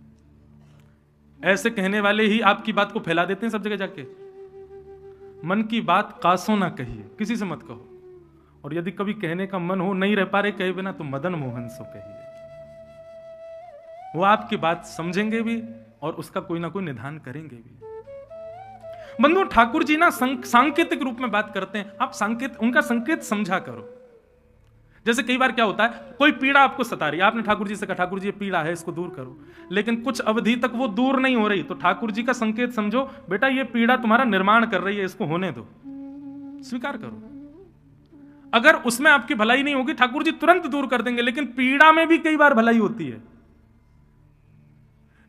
ऐसे कहने वाले ही आपकी बात को फैला देते हैं सब जगह जाके। मन की बात कासों ना कहिए, किसी से मत कहो, और यदि कभी कहने का मन हो, नहीं रह पा रहे कहे बिना, तो मदन मोहन से कहिए। वो आपकी बात समझेंगे भी और उसका कोई ना कोई निदान करेंगे भी। बंधु, ठाकुर जी ना सांकेतिक रूप में बात करते हैं। आप उनका संकेत समझा करो। जैसे कई बार क्या होता है, कोई पीड़ा आपको सता रही है, आपने ठाकुर जी से कहा ठाकुर जी ये पीड़ा है, इसको दूर करो, लेकिन कुछ अवधि तक वो दूर नहीं हो रही, तो ठाकुर जी का संकेत समझो, बेटा ये पीड़ा तुम्हारा निर्माण कर रही है, इसको होने दो, स्वीकार करो। अगर उसमें आपकी भलाई नहीं होगी ठाकुर जी तुरंत दूर कर देंगे, लेकिन पीड़ा में भी कई बार भलाई होती है।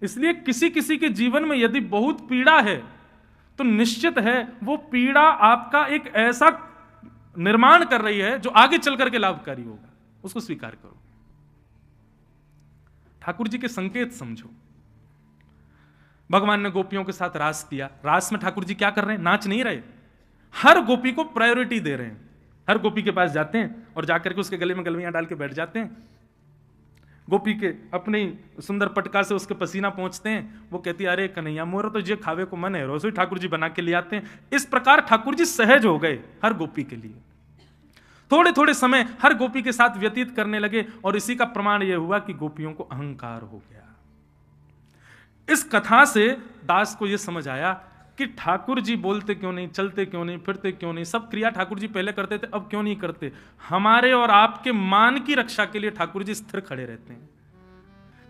इसलिए किसी किसी के जीवन में यदि बहुत पीड़ा है तो निश्चित है वो पीड़ा आपका एक ऐसा निर्माण कर रही है जो आगे चल करके लाभकारी होगा, उसको स्वीकार करो। ठाकुर जी के संकेत समझो। भगवान ने गोपियों के साथ रास किया, रास में ठाकुर जी क्या कर रहे हैं? नाच नहीं रहे, हर गोपी को प्रायोरिटी दे रहे हैं। हर गोपी के पास जाते हैं और जाकर के उसके गले में गलवियां डाल के बैठ जाते हैं। गोपी के अपनी सुंदर पटका से उसके पसीना पहुंचते हैं। वो कहती है अरे कन्हैया मोरा तो ये खावे को मन है, रसोई ठाकुर जी बना के ले आते हैं। इस प्रकार ठाकुर जी सहज हो गए हर गोपी के लिए। थोड़े थोड़े समय हर गोपी के साथ व्यतीत करने लगे और इसी का प्रमाण यह हुआ कि गोपियों को अहंकार हो गया। इस कथा से दास को यह समझ आया कि ठाकुर जी बोलते क्यों नहीं, चलते क्यों नहीं, फिरते क्यों नहीं, सब क्रिया ठाकुर जी पहले करते थे, अब क्यों नहीं करते? हमारे और आपके मान की रक्षा के लिए ठाकुर जी स्थिर खड़े रहते हैं।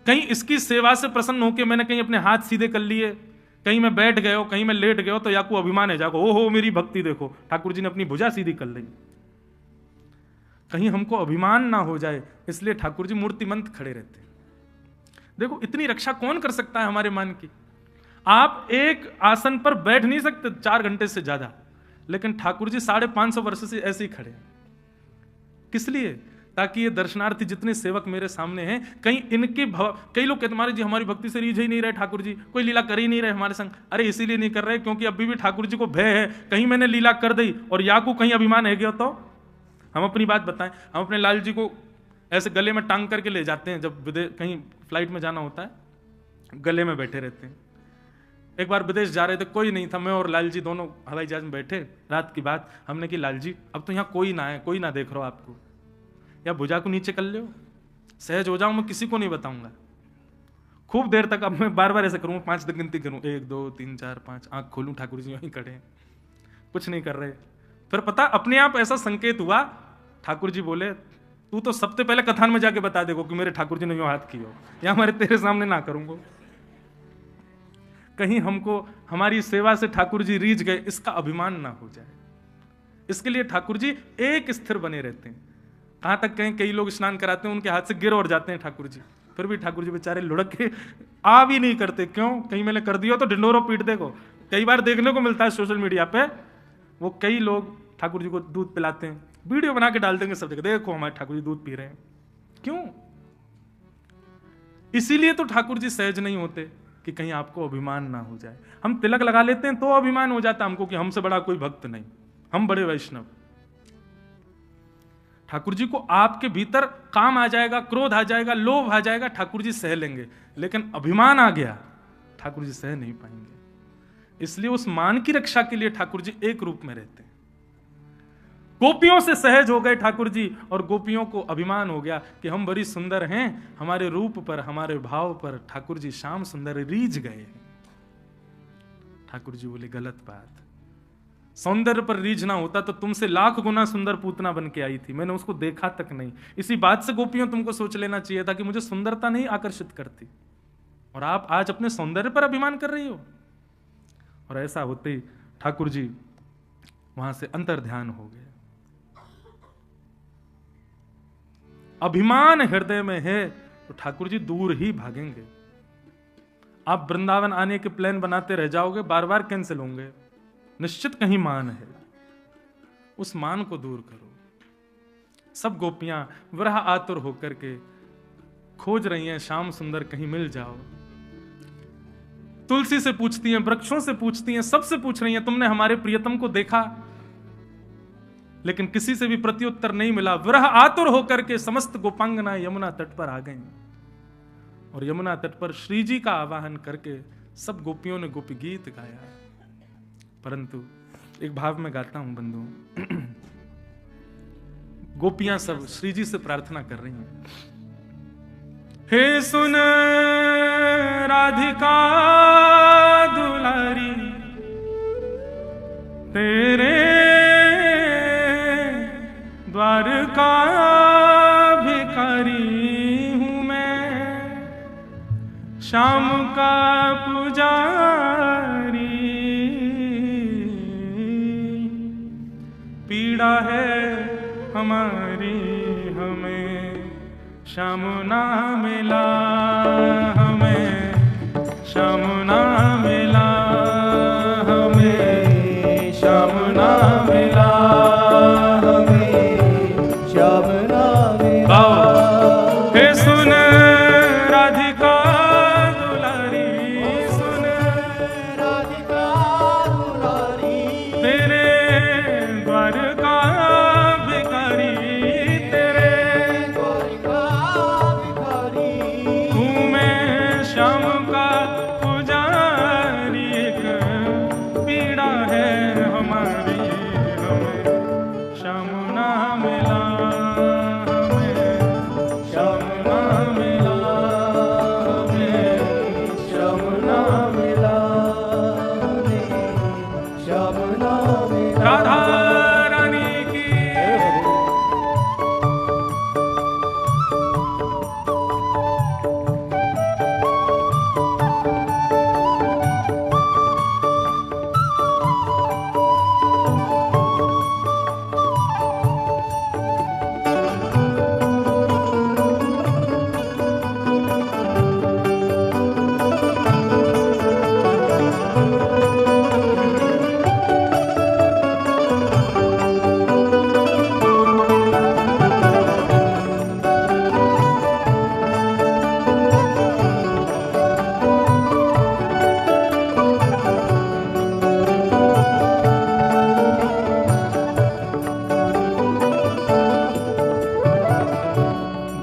कहीं इसकी सेवा से प्रसन्न होकर मैंने कहीं अपने हाथ सीधे कर लिए, कहीं मैं बैठ गए हो, कहीं मैं लेट गए हो, तो याकू अभिमान है जाको ओहो मेरी भक्ति देखो, ठाकुर जी ने अपनी भुजा सीधी कर ली। कहीं हमको अभिमान ना हो जाए, इसलिए ठाकुर जी मूर्तिमंत खड़े रहते हैं। देखो इतनी रक्षा कौन कर सकता है हमारे मान की? आप एक आसन पर बैठ नहीं सकते 4 घंटे से ज्यादा, लेकिन ठाकुर जी 550 वर्ष से ऐसे ही खड़े हैं। किस लिए? ताकि ये दर्शनार्थी जितने सेवक मेरे सामने हैं, कहीं इनके कई लोग कहते महाराज जी हमारी भक्ति से रीझ ही नहीं रहे, ठाकुर जी कोई लीला कर ही नहीं रहे हमारे संग। अरे इसीलिए नहीं कर रहे क्योंकि अभी भी ठाकुर जी को भय है, कहीं मैंने लीला कर दी और याकू कहीं अभिमान है गया तो। हम अपनी बात बताएं, हम अपने लाल जी को ऐसे गले में टांग करके ले जाते हैं, जब कहीं फ्लाइट में जाना होता है गले में बैठे रहते हैं। एक बार विदेश जा रहे थे, कोई नहीं था, मैं और लाल जी दोनों हवाई जहाज में बैठे, रात की बात। हमने कि लाल जी अब तो यहाँ कोई ना है, कोई ना देख रहा आपको, या भुजा को नीचे कर लो, सहज हो जाऊं, मैं किसी को नहीं बताऊंगा। खूब देर तक अब मैं बार बार ऐसे करूँ, 5 तक गिनती करूँ, 1 2 3 4 5, आंख खोलूं, ठाकुर जी वहीं खड़े हैं, कुछ नहीं कर रहे। फिर पता अपने आप ऐसा संकेत हुआ, ठाकुर जी बोले तू तो सबसे पहले कथान में जाके बता देगो कि मेरे ठाकुर जी ने यूं हाथ किया, या हमारे तेरे सामने ना करूंगा। कहीं हमको हमारी सेवा से ठाकुर जी रीझ गए इसका अभिमान ना हो जाए, इसके लिए ठाकुर जी एक स्थिर बने रहते हैं। कहां तक कहीं कई लोग स्नान कराते हैं, उनके हाथ से गिर और जाते हैं ठाकुर जी, फिर भी ठाकुर जी बेचारे लुढ़क के आ भी नहीं करते। क्यों? कहीं मैंने कर दिया तो ढिंडोरों पीट देगो। कई बार देखने को मिलता है सोशल मीडिया पे, वो कई लोग ठाकुर जी को दूध पिलाते हैं, वीडियो बना के डाल देंगे सब जगह, देखो हमारे ठाकुर जी दूध पी रहे हैं। क्यों? इसीलिए तो ठाकुर जी सहज नहीं होते कि कहीं आपको अभिमान ना हो जाए। हम तिलक लगा लेते हैं तो अभिमान हो जाता हमको कि हमसे बड़ा कोई भक्त नहीं, हम बड़े वैष्णव। ठाकुर जी को आपके भीतर काम आ जाएगा, क्रोध आ जाएगा, लोभ आ जाएगा, ठाकुर जी सह लेंगे, लेकिन अभिमान आ गया ठाकुर जी सह नहीं पाएंगे। इसलिए उस मान की रक्षा के लिए ठाकुर जी एक रूप में रहते हैं। गोपियों से सहज हो गए ठाकुर जी, और गोपियों को अभिमान हो गया कि हम बड़ी सुंदर हैं, हमारे रूप पर, हमारे भाव पर ठाकुर जी श्याम सुंदर रीझ गए। ठाकुर जी बोले गलत बात, सौंदर्य पर रीझ ना होता तो तुमसे लाख गुना सुंदर पूतना बन के आई थी, मैंने उसको देखा तक नहीं। इसी बात से गोपियों तुमको सोच लेना चाहिए था कि मुझे सुंदरता नहीं आकर्षित करती, और आप आज अपने सौंदर्य पर अभिमान कर रही हो। और ऐसा होते ही ठाकुर जी वहां से अंतर ध्यान हो गए। अभिमान हृदय में है तो ठाकुर जी दूर ही भागेंगे। आप वृंदावन आने के प्लान बनाते रह जाओगे, बार बार कैंसिल होंगे। निश्चित कहीं मान है, उस मान को दूर करो। सब गोपियां विरह आतुर होकर के खोज रही हैं श्याम सुंदर, कहीं मिल जाओ। तुलसी से पूछती हैं, वृक्षों से पूछती हैं, सबसे पूछ रही हैं तुमने हमारे प्रियतम को देखा? लेकिन किसी से भी प्रत्युत्तर नहीं मिला। विरह आतुर होकर के समस्त गोपांगना यमुना तट पर आ गईं, और यमुना तट पर श्री जी का आवाहन करके सब गोपियों ने गोपी गीत गाया। परंतु एक भाव में गाता हूं बंधु, गोपियां सब श्री जी से प्रार्थना कर रही हैं, हे सुन राधिका दुलारी, तेरे द्वार का भिखारी हूं मैं, श्याम का पुजारी, पीड़ा है हमारी हमें श्याम ना मिला, हमें श्याम ना मिला, हमें श्याम ना मिला, हमें श्याम ना मिला। हे सुन राधिका दुलारी, सुन राधिका दुलारी, तेरे द्वार का भिखारी, तेरे द्वार का भिखारी, तू मैं श्याम का पुजारी, एक पीड़ा है हमारी, हमें श्याम ना मिला, हमें श्याम ना मिला, हमें श्याम ना मिला, हमें श्याम ना मिला। राधा रानी की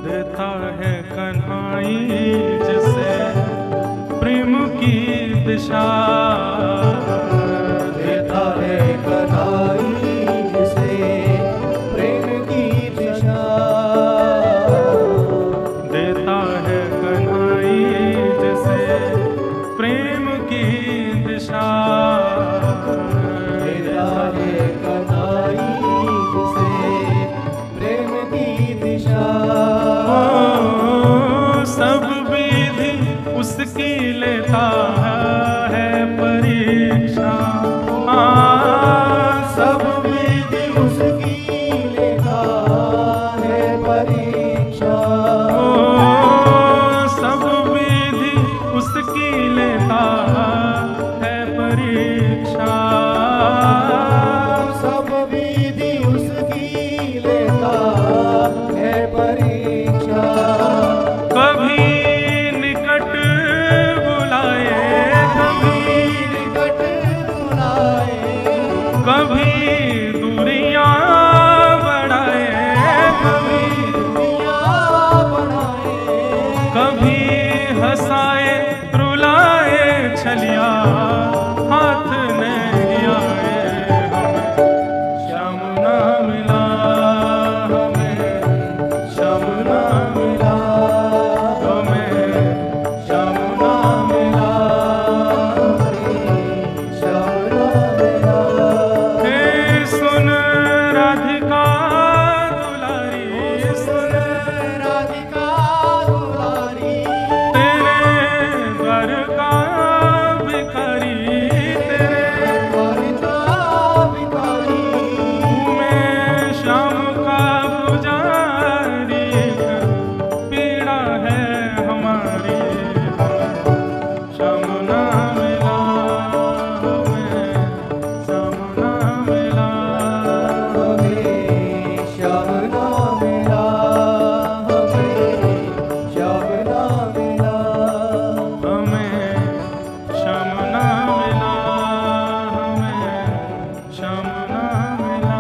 देता है कन्हाई जिसे प्रेम की दिशा, देता है कन्हाई जिसे प्रेम की दिशा, देता है कन्हाई जिसे प्रेम की दिशा, देता है कन्हाई जिसे प्रेम की दिशा। सब विधि उसकी लेता है परीक्षा, सब विधि उसकी लेता है परीक्षा, सब विधि उसकी लेता है परीक्षा, सब विधि उसकी लेता है परीक्षा। कभी निकट बुलाए, कभी निकट बुलाए, कभी दूरियां बढ़ाए, कभी दुनिया बनाए, कभी हंसाए रुलाए, छलिया हाथ नहीं आए, हमें श्याम ना मिला, हमें श्याम ना मिला, हमें श्याम ना मिला, श्याम ना मिला। हे सुन राधिका दुलारी, सुन राधिका दुलारी, तेरे द्वार का भिखारी, तेरे द्वार का भिखारी, तू मैं श्याम का पुजारी, पीड़ा है हमारी, श्याम ना मिला, हमें श्याम ना मिला, हमें श्याम ना मिला, हमें श्याम ना मिला, हमें श्याम ना मिला, हमें श्याम ना मिला,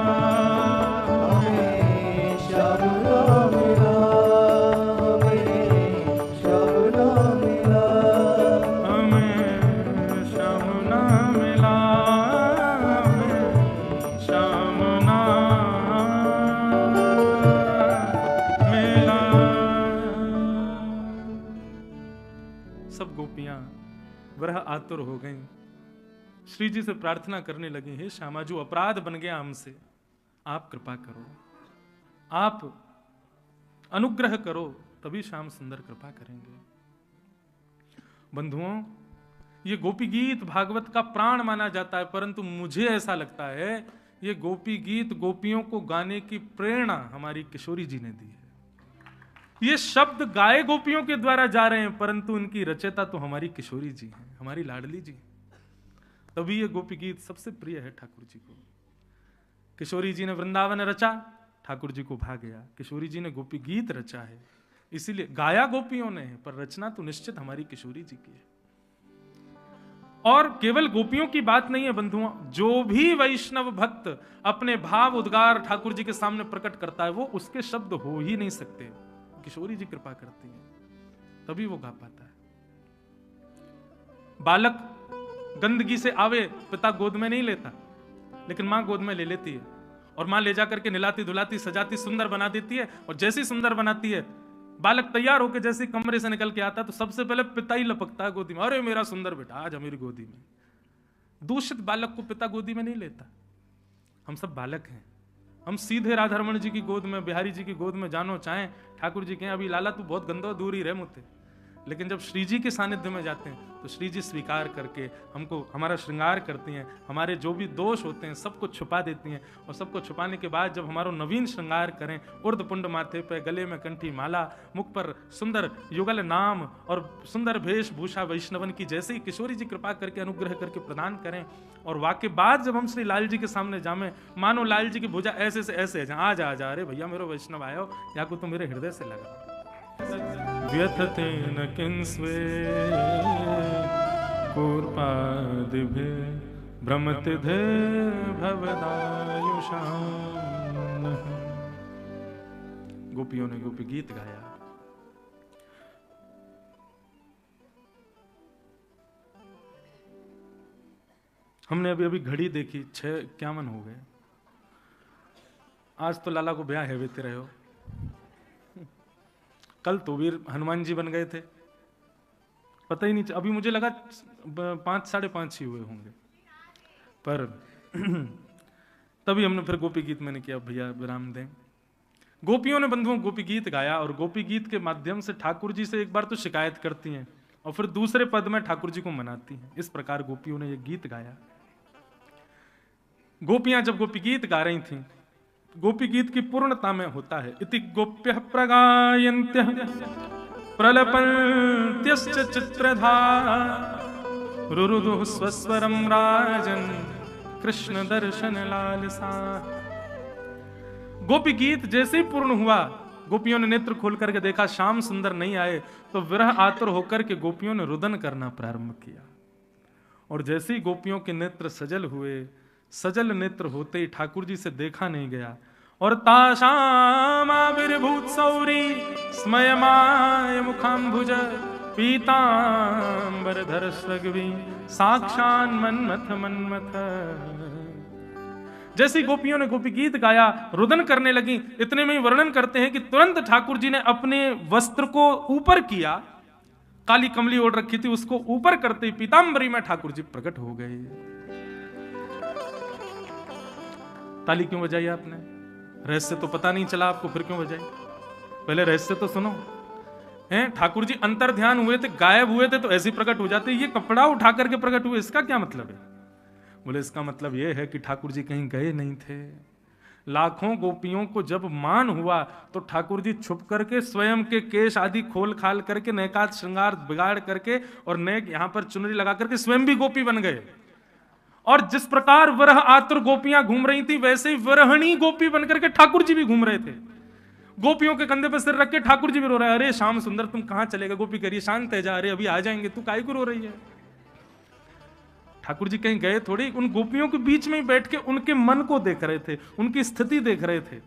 हमें श्याम ना मिला, हमें श्याम ना मिला, हमें श्याम ना मिला, हमें श्याम ना मिला। सब गोपियां वह आतुर हो गईं, श्री जी से प्रार्थना करने लगी, हे श्यामा जो अपराध बन गया हमसे, आप कृपा करो, आप अनुग्रह करो, तभी श्याम सुंदर कृपा करेंगे। बंधुओं, ये गोपी गीत भागवत का प्राण माना जाता है, परंतु मुझे ऐसा लगता है ये गोपी गीत गोपियों को गाने की प्रेरणा हमारी किशोरी जी ने दी है। ये शब्द गाए गोपियों के द्वारा जा रहे हैं, परंतु उनकी रचयिता तो हमारी किशोरी जी हैं, हमारी लाडली जी। तभी ये गोपी गीत सबसे प्रिय है ठाकुर जी को। किशोरी जी ने वृंदावन रचा, ठाकुर जी को भा गया। किशोरी जी ने गोपी गीत रचा है, इसीलिए गाया गोपियों ने है, पर रचना तो निश्चित हमारी किशोरी जी की है। और केवल गोपियों की बात नहीं है बंधुओं, जो भी वैष्णव भक्त अपने भाव उद्गार ठाकुर जी के सामने प्रकट करता है, वो उसके शब्द हो ही नहीं सकते। किशोरी जी कृपा करती है, तभी वो गा पाता है। बालक गंदगी से आवे, पिता गोद में नहीं लेता, लेकिन मां गोद में ले लेती है, और मां ले जाकर के निलाती धुलाती सजाती सुंदर बना देती है। और जैसी सुंदर बनाती है, बालक तैयार होकर जैसे कमरे से निकल के आता है, तो सबसे पहले पिता ही लपकता है गोदी में, अरे मेरा सुंदर बेटा आज मेरी गोदी में। दूषित बालक को पिता गोदी में नहीं लेता। हम सब बालक हैं, हम सीधे राधा रमण जी की गोद में, बिहारी जी की गोद में जानो चाहें। ठाकुर जी कहें अभी लाला तू बहुत गंदा दूर ही रह मुझसे, लेकिन जब श्री जी के सानिध्य में जाते हैं तो श्री जी स्वीकार करके हमको हमारा श्रृंगार करती हैं, हमारे जो भी दोष होते हैं सबको छुपा देती हैं। और सबको छुपाने के बाद जब हमारा नवीन श्रृंगार करें, उर्धपुंड माथे पे, गले में कंठी माला, मुख पर सुंदर युगल नाम और सुंदर वेशभूषा वैष्णवन की, जैसे ही किशोरी जी कृपा करके अनुग्रह करके प्रदान करें, और वाके बाद जब हम श्री लाल जी के सामने जामें, मानो लाल जी की भुजा ऐसे से ऐसे है, आ जा अरे भैया मेरे वैष्णव आयो, या को तो मेरे हृदय से लगा। व्यथते न किंस्वे कूर्पादिभि भ्रमतिधे भवदायुषान्। गोपियों ने गोपी गीत गाया। हमने अभी अभी घड़ी देखी, 6:51 हो गए। आज तो लाला को ब्याह है बेते रहे हो। कल तो वीर हनुमान जी बन गए थे, पता ही नहीं, अभी मुझे लगा 5 साढ़े 5 ही हुए होंगे, पर तभी हमने फिर गोपी गीत मैंने किया भैया विराम दें। गोपियों ने बंधुओं गोपी गीत गाया, और गोपी गीत के माध्यम से ठाकुर जी से एक बार तो शिकायत करती हैं, और फिर दूसरे पद में ठाकुर जी को मनाती हैं। इस प्रकार गोपियों ने ये गीत गाया। गोपियां जब गोपी गीत गा रही थीं, गोपी गीत की पूर्णता में होता है इति गोप्य प्रगायन्त्यः प्रलपन्त्यश्च चित्रधारा रुरुदुः स्वस्वरं राजन् कृष्ण दर्शन लालसा। गोपी गीत जैसे ही पूर्ण हुआ, गोपियों ने नेत्र खोल करके देखा श्याम सुंदर नहीं आए, तो विरह आतुर होकर के गोपियों ने रुदन करना प्रारंभ किया। और जैसे ही गोपियों के नेत्र सजल हुए, सजल नेत्र होते ही ठाकुर जी से देखा नहीं गया, और ताशामाविर्भूत सौरी स्मयमाय मुखाम्बुज पीतांबरधर सगवी साक्षान मन्मथ मन्मथ। जैसी गोपियों ने गोपी गीत गाया, रुदन करने लगी। इतने में ही वर्णन करते हैं कि तुरंत ठाकुर जी ने अपने वस्त्र को ऊपर किया, काली कमली ओढ़ रखी थी, उसको ऊपर करते ही पीतांबरी में ठाकुर जी प्रकट हो गए। ताली क्यों बजाई आपने? रहस्य तो पता नहीं चला आपको, फिर क्यों बजाई? पहले रहस्य तो सुनो। हैं, ठाकुर जी अंतर ध्यान हुए थे, गायब हुए थे तो ऐसे प्रकट हो जाते, ये कपड़ा उठा करके प्रकट हुए, इसका क्या मतलब है? बोले इसका मतलब ये है कि ठाकुर जी कहीं गए नहीं थे। लाखों गोपियों को जब मान हुआ तो ठाकुर जी छुप करके स्वयं के केश आदि खोल खाल करके, नैकात श्रृंगार बिगाड़ करके और नैक यहां पर चुनरी लगा करके स्वयं भी गोपी बन गए। और जिस प्रकार वरह आतुर गोपियां घूम रही थी, वैसे ही वरहणी गोपी बनकर के ठाकुर जी भी घूम रहे थे। गोपियों के कंधे पर सिर रख के ठाकुर जी भी रो रहे हैं, अरे श्याम सुंदर तुम कहां चलेगा? गोपी करिए शांत है जा, अरे अभी आ जाएंगे, तू काहे को रो रही है? ठाकुर जी कहीं गए थोड़ी, उन गोपियों के बीच में ही बैठ के उनके मन को देख रहे थे, उनकी स्थिति देख रहे थे।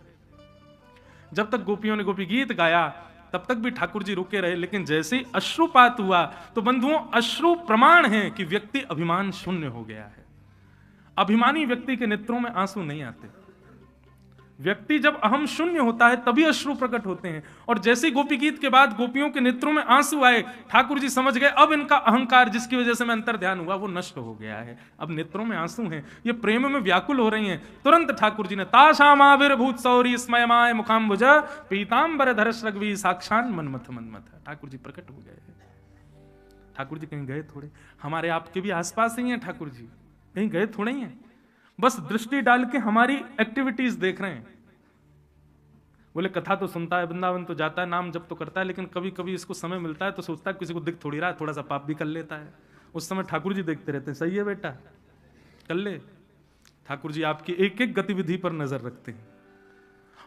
जब तक गोपियों ने गोपी गीत गाया तब तक भी ठाकुर जी रुके रहे, लेकिन जैसे ही अश्रुपात हुआ तो बंधुओं अश्रु प्रमाण है कि व्यक्ति अभिमान शून्य हो गया है। अभिमानी व्यक्ति के नेत्रों में आंसू नहीं आते। व्यक्ति जब अहम शून्य होता है तभी अश्रु प्रकट होते हैं। और जैसे गोपी गीत के बाद गोपियों के नेत्रों में आंसू आए, ठाकुर जी समझ गए अब इनका अहंकार जिसकी वजह से मैं अंतर ध्यान हुआ वो नष्ट हो गया है, अब नेत्रों में आंसू हैं, ये प्रेम में व्याकुल हो रही हैं। तुरंत ठाकुर जी ने ताशामाविर्भूत सौरी स्मयमाय मुखाम्बुज पीतांबर धरस रघवी साक्षान मन्मथ मन्मथ। ठाकुर जी प्रकट हो गए। ठाकुर जी कहीं गए थोड़े, हमारे आपके भी आसपास ही हैं ठाकुर जी, कहीं गए थोड़े ही हैं। बस दृष्टि डाल के हमारी एक्टिविटीज देख रहे हैं। बोले कथा तो सुनता है, वृंदावन तो जाता है, नाम जप तो करता है, लेकिन कभी कभी इसको समय मिलता है तो सोचता है किसी को दिख थोड़ी रहा है, थोड़ा सा पाप भी कर लेता है। उस समय ठाकुर जी देखते रहते हैं, सही है बेटा कर ले। ठाकुर जी आपकी एक एक गतिविधि पर नजर रखते हैं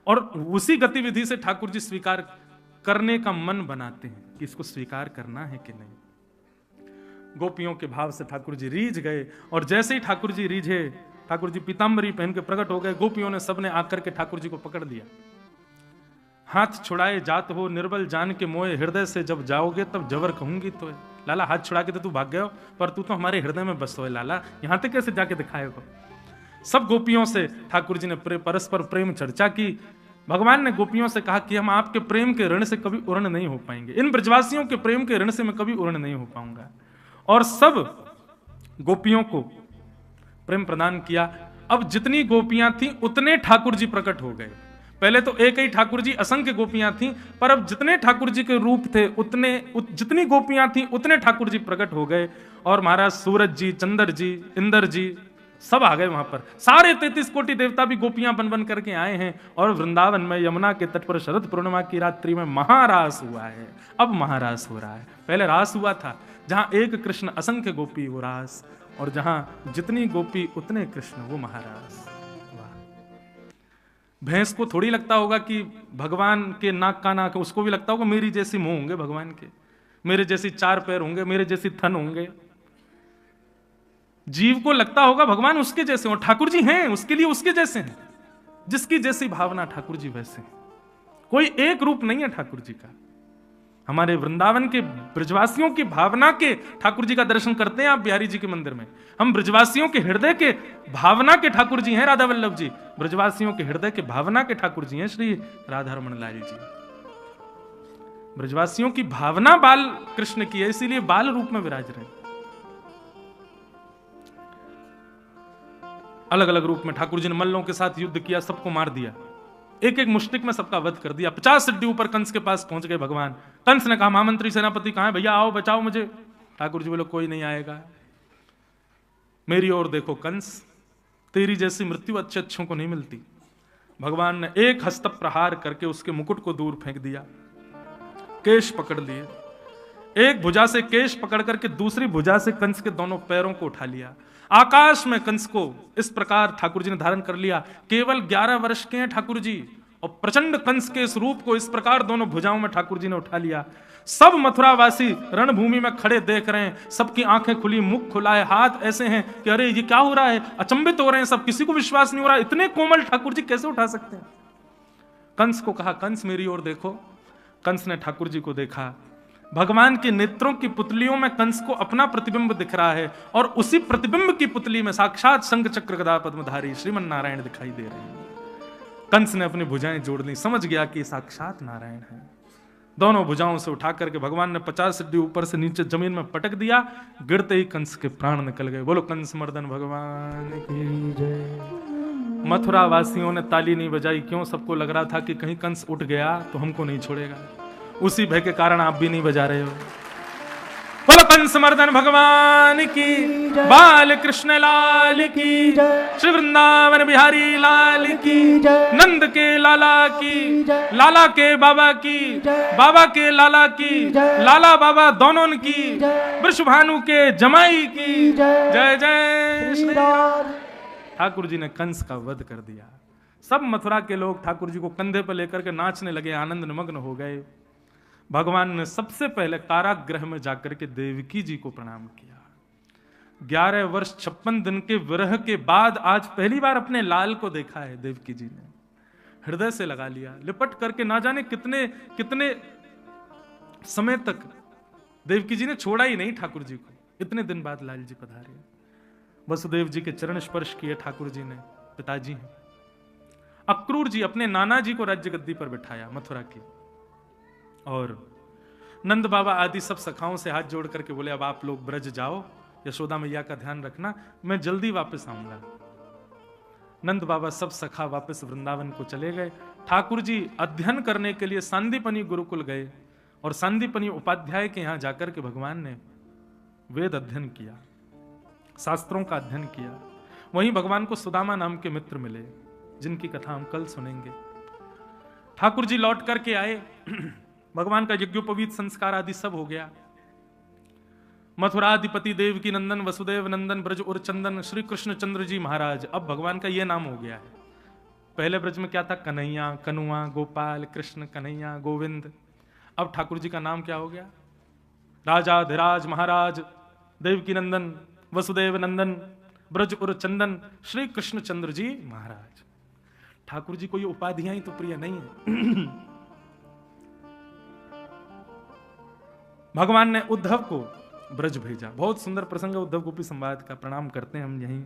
और उसी गतिविधि से ठाकुर जी स्वीकार करने का मन बनाते हैं कि इसको स्वीकार करना है कि नहीं। गोपियों के भाव से ठाकुर जी रीझ गए और जैसे ही ठाकुर जी रीझे, ठाकुर जी पीताम्बरी पहन के प्रकट हो गए। गोपियों ने सबने आकर के ठाकुर जी को पकड़ लिया। हाथ छुड़ाए जात हो निर्बल जान के मोए, हृदय से जब जाओगे तब जबर कहूंगी तो। लाला हाथ छुड़ा के तो तू भाग गया हो, पर तू तो हमारे हृदय में बसो है लाला, यहां तक कैसे जाके दिखाएगा। सब गोपियों से ठाकुर जी ने परस्पर प्रेम चर्चा की। भगवान ने गोपियों से कहा कि हम आपके प्रेम के ऋण से कभी उर्ण नहीं हो पाएंगे, इन ब्रजवासियों के प्रेम के ऋण से मैं कभी उर्ण नहीं हो पाऊंगा। और सब गोपियों को प्रेम प्रदान किया। अब जितनी गोपियां थी उतने ठाकुर जी प्रकट हो गए। पहले तो एक ही ठाकुर जी, असंख्य गोपियां थीं, पर अब जितने ठाकुर जी के रूप थे उतने जितनी गोपियां थीं उतने ठाकुर जी प्रकट हो गए। और महाराज सूरज जी, चंद्र जी, इंद्र जी सब आ गए वहां पर। सारे 33 कोटि देवता भी गोपियां बन बन करके आए हैं। और वृंदावन में यमुना के तट पर शरद पूर्णिमा की रात्रि में महारास हुआ है। अब महारास हो रहा है। पहले रास हुआ था जहां एक कृष्ण असंख्य गोपी वो रास, और जहां जितनी गोपी उतने कृष्ण वो महारास। भैंस को थोड़ी लगता होगा कि भगवान के नाक का नाक है, उसको भी लगता होगा मेरी जैसी मुंह होंगे भगवान के, मेरे जैसी 4 पैर होंगे, मेरे जैसी थन होंगे। जीव को लगता होगा भगवान उसके जैसे हो, ठाकुर जी हैं उसके लिए उसके जैसे हैं। जिसकी जैसी भावना ठाकुर जी वैसे। कोई एक रूप नहीं है ठाकुर जी का। हमारे वृंदावन के ब्रजवासियों की भावना के ठाकुर जी का दर्शन करते हैं आप बिहारी जी के मंदिर में। हम ब्रजवासियों के हृदय के भावना के ठाकुर जी हैं राधा वल्लभ जी। ब्रजवासियों के हृदय के भावना के ठाकुर जी हैं श्री राधा रमण लाल जी। ब्रजवासियों की भावना बाल कृष्ण की है, इसीलिए बाल रूप में विराज रहे। अलग अलग रूप में ठाकुर जी ने मल्लों के साथ युद्ध किया, सबको मार दिया, एक एक मुष्टिक में सबका वध कर दिया। 50 सिद्धि ऊपर कंस के पास पहुंच गए भगवान। कंस ने कहा महामंत्री सेनापति कहां है, भैया आओ बचाओ मुझे। ठाकुर जी बोले कोई नहीं आएगा। मेरी ओर देखो कंस, तेरी जैसी मृत्यु अच्छे अच्छों को नहीं मिलती। भगवान ने एक हस्त प्रहार करके उसके मुकुट को दूर फेंक दिया, केश पकड़ लिए, एक भुजा से केश पकड़ करके दूसरी भुजा से कंस के दोनों पैरों को उठा लिया। आकाश में कंस को इस प्रकार ठाकुर जी ने धारण कर लिया। केवल 11 वर्ष के हैं ठाकुर जी, और प्रचंड कंस के इस रूप को इस प्रकार दोनों भुजाओं में ठाकुर जी ने उठा लिया। सब मथुरावासी रणभूमि में खड़े देख रहे हैं, सबकी आंखें खुली, मुख खुला है, हाथ ऐसे हैं कि अरे ये क्या हो रहा है, अचंभित हो रहे हैं सब, किसी को विश्वास नहीं हो रहा इतने कोमल ठाकुर जी कैसे उठा सकते हैं। कंस को कहा कंस मेरी ओर देखो। कंस ने ठाकुर जी को देखा। भगवान के नेत्रों की पुतलियों में कंस को अपना प्रतिबिंब दिख रहा है, और उसी प्रतिबिंब की पुतली में साक्षात शंख चक्र गदा पद्मधारी श्रीमन नारायण दिखाई दे रहे हैं। कंस ने अपनी भुजाएं जोड़ ली, समझ गया कि साक्षात नारायण है। दोनों भुजाओं से उठा करके भगवान ने 50 सिद्धि ऊपर से नीचे जमीन में पटक दिया। गिरते ही कंस के प्राण निकल गए। बोलो कंस मर्दन भगवान की जय। मथुरा वासियों ने ताली नहीं बजाई, क्यों? सबको लग रहा था कि कहीं कंस उठ गया तो हमको नहीं छोड़ेगा। उसी भय के कारण आप भी नहीं बजा रहे हो। बोलो कंस मर्दन भगवान की, बाल कृष्ण लाल की, श्री वृंदावन बिहारी लाल की, नंद के लाला की, लाला के बाबा की, बाबा के लाला की, लाला बाबा दोनों की, वृषभानु के जमाई की जय जय श्री राम। ठाकुर जी ने कंस का वध कर दिया। सब मथुरा के लोग ठाकुर जी को कंधे पर लेकर के नाचने लगे, आनंद निमग्न हो गए। भगवान ने सबसे पहले कारागृह में जाकर के देवकी जी को प्रणाम किया। 11 वर्ष 56 दिन के विरह के बाद आज पहली बार अपने लाल को देखा है देवकी जी ने। हृदय से लगा लिया, लिपट करके ना जाने कितने कितने समय तक देवकी जी ने छोड़ा ही नहीं ठाकुर जी को। इतने दिन बाद लाल जी पधारे, वसुदेव जी के चरण स्पर्श किए ठाकुर जी ने। पिताजी हैं। अक्रूर जी अपने नाना जी को राज्य गद्दी पर बिठाया मथुरा की, और नंद बाबा आदि सब सखाओं से हाथ जोड़ करके बोले अब आप लोग ब्रज जाओ, यशोदा मैया का ध्यान रखना, मैं जल्दी वापस आऊंगा। नंद बाबा सब सखा वापस वृंदावन को चले गए। ठाकुर जी अध्ययन करने के लिए सांदीपनी गुरुकुल गए, और सांदीपनी उपाध्याय के यहां जाकर के भगवान ने वेद अध्ययन किया, शास्त्रों का अध्ययन किया। वहीं भगवान को सुदामा नाम के मित्र मिले, जिनकी कथा हम कल सुनेंगे। ठाकुर जी लौट करके आए, भगवान का यज्ञोपवीत संस्कार आदि सब हो गया। मथुराधिपति देव की नंदन वसुदेव नंदन ब्रज और चंदन श्री कृष्ण चंद्र जी महाराज, अब भगवान का यह नाम हो गया है। पहले ब्रज में क्या था? कन्हैया, कनुआ, गोपाल, कृष्ण, कन्हैया, गोविंद। अब ठाकुर जी का नाम क्या हो गया? राजाधिराज महाराज, देवकी नंदन, वसुदेव नंदन, ब्रज और चंदन, श्री कृष्ण चंद्र जी महाराज। ठाकुर जी को ये उपाधियां ही तो प्रिय नहीं है। भगवान ने उद्धव को ब्रज भेजा। बहुत सुंदर प्रसंग है उद्धव गोपी संवाद का, प्रणाम करते हैं हम यहीं।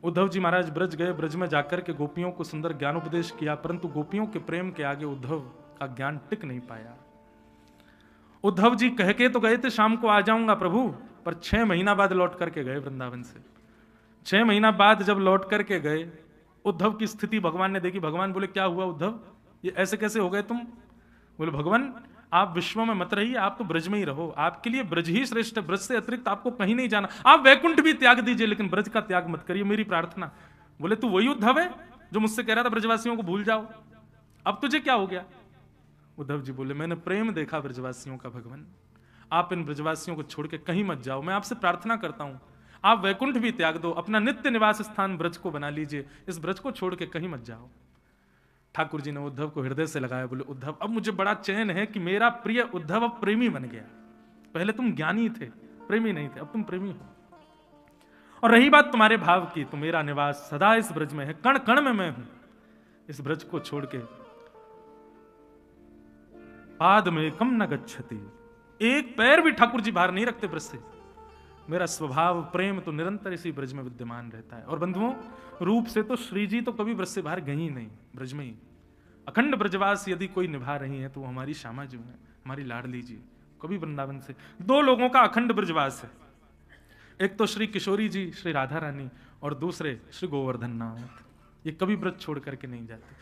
उद्धव जी महाराज ब्रज गए, ब्रज में जाकर के गोपियों को सुंदर ज्ञानोपदेश किया, परंतु गोपियों के प्रेम के आगे उद्धव का ज्ञान टिक नहीं पाया। उद्धव जी कह के तो गए थे शाम को आ जाऊंगा प्रभु, पर 6 महीना बाद लौट करके गए वृंदावन से। 6 महीना बाद जब लौट करके गए, उद्धव की स्थिति भगवान ने देखी। भगवान बोले क्या हुआ उद्धव, ये ऐसे कैसे हो गए तुम? बोले भगवान आप विश्व में मत रहिए, आप तो ब्रज में ही रहो, आपके लिए ब्रज ही श्रेष्ठ है, ब्रज से अतिरिक्त आपको कहीं नहीं जाना। आप वैकुंठ भी त्याग दीजिए लेकिन ब्रज का त्याग मत करिए, मेरी प्रार्थना। बोले तू वही उद्धव है जो मुझसे कह रहा था ब्रजवासियों को भूल जाओ, अब तुझे क्या हो गया? उद्धव जी बोले मैंने प्रेम देखा ब्रजवासियों का भगवान, आप इन ब्रजवासियों को छोड़ के कहीं मत जाओ, मैं आपसे प्रार्थना करता हूं आप वैकुंठ भी त्याग दो, अपना नित्य निवास स्थान ब्रज को बना लीजिए, इस ब्रज को छोड़ के कहीं मत जाओ। ठाकुर जी ने उद्धव को हृदय से लगाया, बोले उद्धव अब मुझे बड़ा चैन है कि मेरा प्रिय उद्धव अब प्रेमी बन गया। पहले तुम ज्ञानी थे, प्रेमी नहीं थे, अब तुम प्रेमी हो। और रही बात तुम्हारे भाव की, तो मेरा निवास सदा इस ब्रज में है, कण कण में मैं हूं, इस ब्रज को छोड़ के पाद में कम न गच्छति, एक पैर भी ठाकुर जी बाहर नहीं रखते ब्रज से। मेरा स्वभाव प्रेम तो निरंतर इसी ब्रज में विद्यमान रहता है। और बंधुओं रूप से तो श्री जी तो कभी ब्रज से बाहर गई ही नहीं, ब्रज में ही अखंड ब्रजवास यदि कोई निभा रही है तो वो हमारी श्यामा जी है, हमारी लाडली जी। कभी वृंदावन से 2 लोगों का अखंड ब्रजवास है, एक तो श्री किशोरी जी श्री राधा रानी और दूसरे श्री गोवर्धन नाथ, ये कभी ब्रज छोड़ करके नहीं जाते।